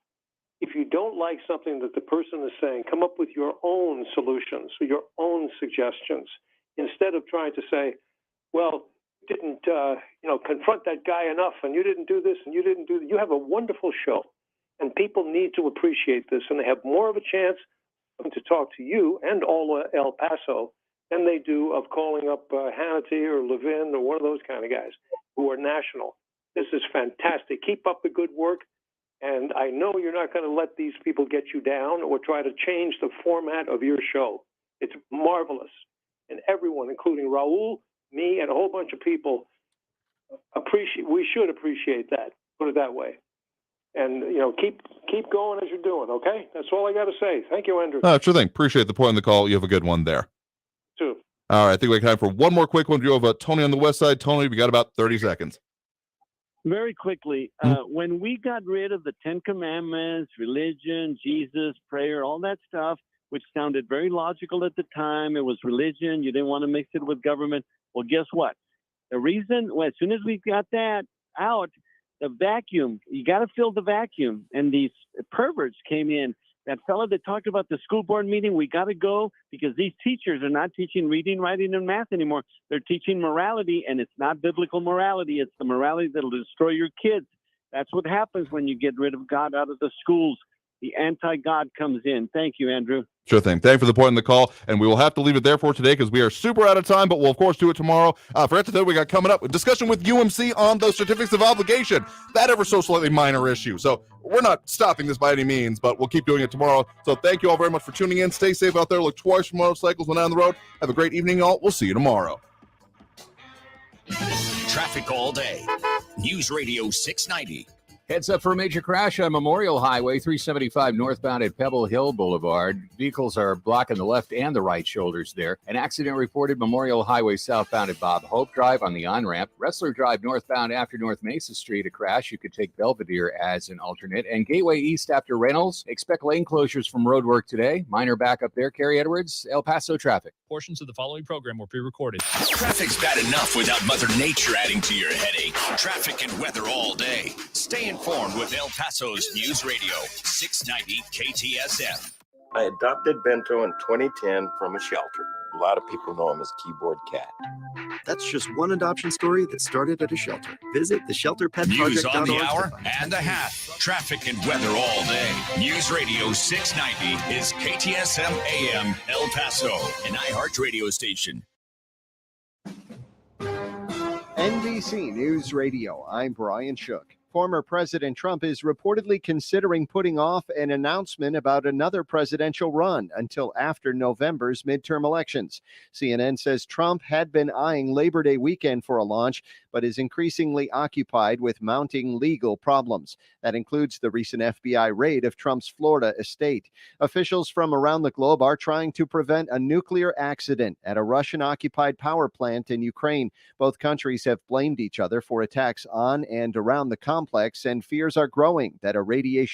If you don't like something that the person is saying, come up with your own solutions or your own suggestions instead of trying to say, well, you didn't confront that guy enough, and you didn't do this, and you didn't do that. You have a wonderful show, and people need to appreciate this, and they have more of a chance to talk to you and all El Paso than they do of calling up Hannity or Levin or one of those kind of guys who are national. This is fantastic. Keep up the good work. And I know you're not going to let these people get you down or try to change the format of your show. It's marvelous. And everyone, including Raul, me, and a whole bunch of people, we should appreciate that, put it that way. And, keep going as you're doing, okay? That's all I got to say. Thank you, Andrew. Sure thing. Appreciate the point in the call. You have a good one there. Too. All right, I think we have time for one more quick one. Do you have Tony on the west side? Tony, we got about 30 seconds. Very quickly, when we got rid of the 10 Commandments, religion, Jesus, prayer, all that stuff, which sounded very logical at the time, it was religion, you didn't want to mix it with government. Well, guess what? The reason, as soon as we got that out, the vacuum, you got to fill the vacuum. And these perverts came in. That fellow that talked about the school board meeting, we got to go because these teachers are not teaching reading, writing, and math anymore. They're teaching morality, and it's not biblical morality. It's the morality that'll destroy your kids. That's what happens when you get rid of God out of the schools. The anti-God comes in. Thank you, Andrew. Sure thing. Thank you for the point in the call, and we will have to leave it there for today because we are super out of time, but we'll, of course, do it tomorrow. Forgot to tell you, we got coming up a discussion with UMC on those certificates of obligation. That ever so slightly minor issue. So we're not stopping this by any means, but we'll keep doing it tomorrow. So thank you all very much for tuning in. Stay safe out there. Look twice for motorcycles when down the road. Have a great evening, y'all. We'll see you tomorrow. Traffic all day. News Radio 690. Heads up for a major crash on Memorial Highway 375 northbound at Pebble Hill Boulevard. Vehicles are blocking the left and the right shoulders there. An accident reported Memorial Highway southbound at Bob Hope Drive on the on-ramp. Wrestler Drive northbound after North Mesa Street, a crash. You could take Belvedere as an alternate. And Gateway East after Reynolds. Expect lane closures from road work today. Minor backup there. Kerry Edwards, El Paso traffic. Portions of the following program were pre-recorded. Traffic's bad enough without Mother Nature adding to your headache. Traffic and weather all day. Stay informed with El Paso's News Radio 690 KTSM. I adopted Bento in 2010 from a shelter. A lot of people know him as Keyboard Cat. That's just one adoption story that started at a shelter. Visit theshelterpetproject.org. News on the hour and a half. Traffic and weather all day. News Radio 690 is KTSM AM El Paso, an iHeart radio station. NBC News Radio, I'm Brian Shook. Former President Trump is reportedly considering putting off an announcement about another presidential run until after November's midterm elections. CNN says Trump had been eyeing Labor Day weekend for a launch, but is increasingly occupied with mounting legal problems. That includes the recent FBI raid of Trump's Florida estate. Officials from around the globe are trying to prevent a nuclear accident at a Russian-occupied power plant in Ukraine. Both countries have blamed each other for attacks on and around the complex, and fears are growing that a radiation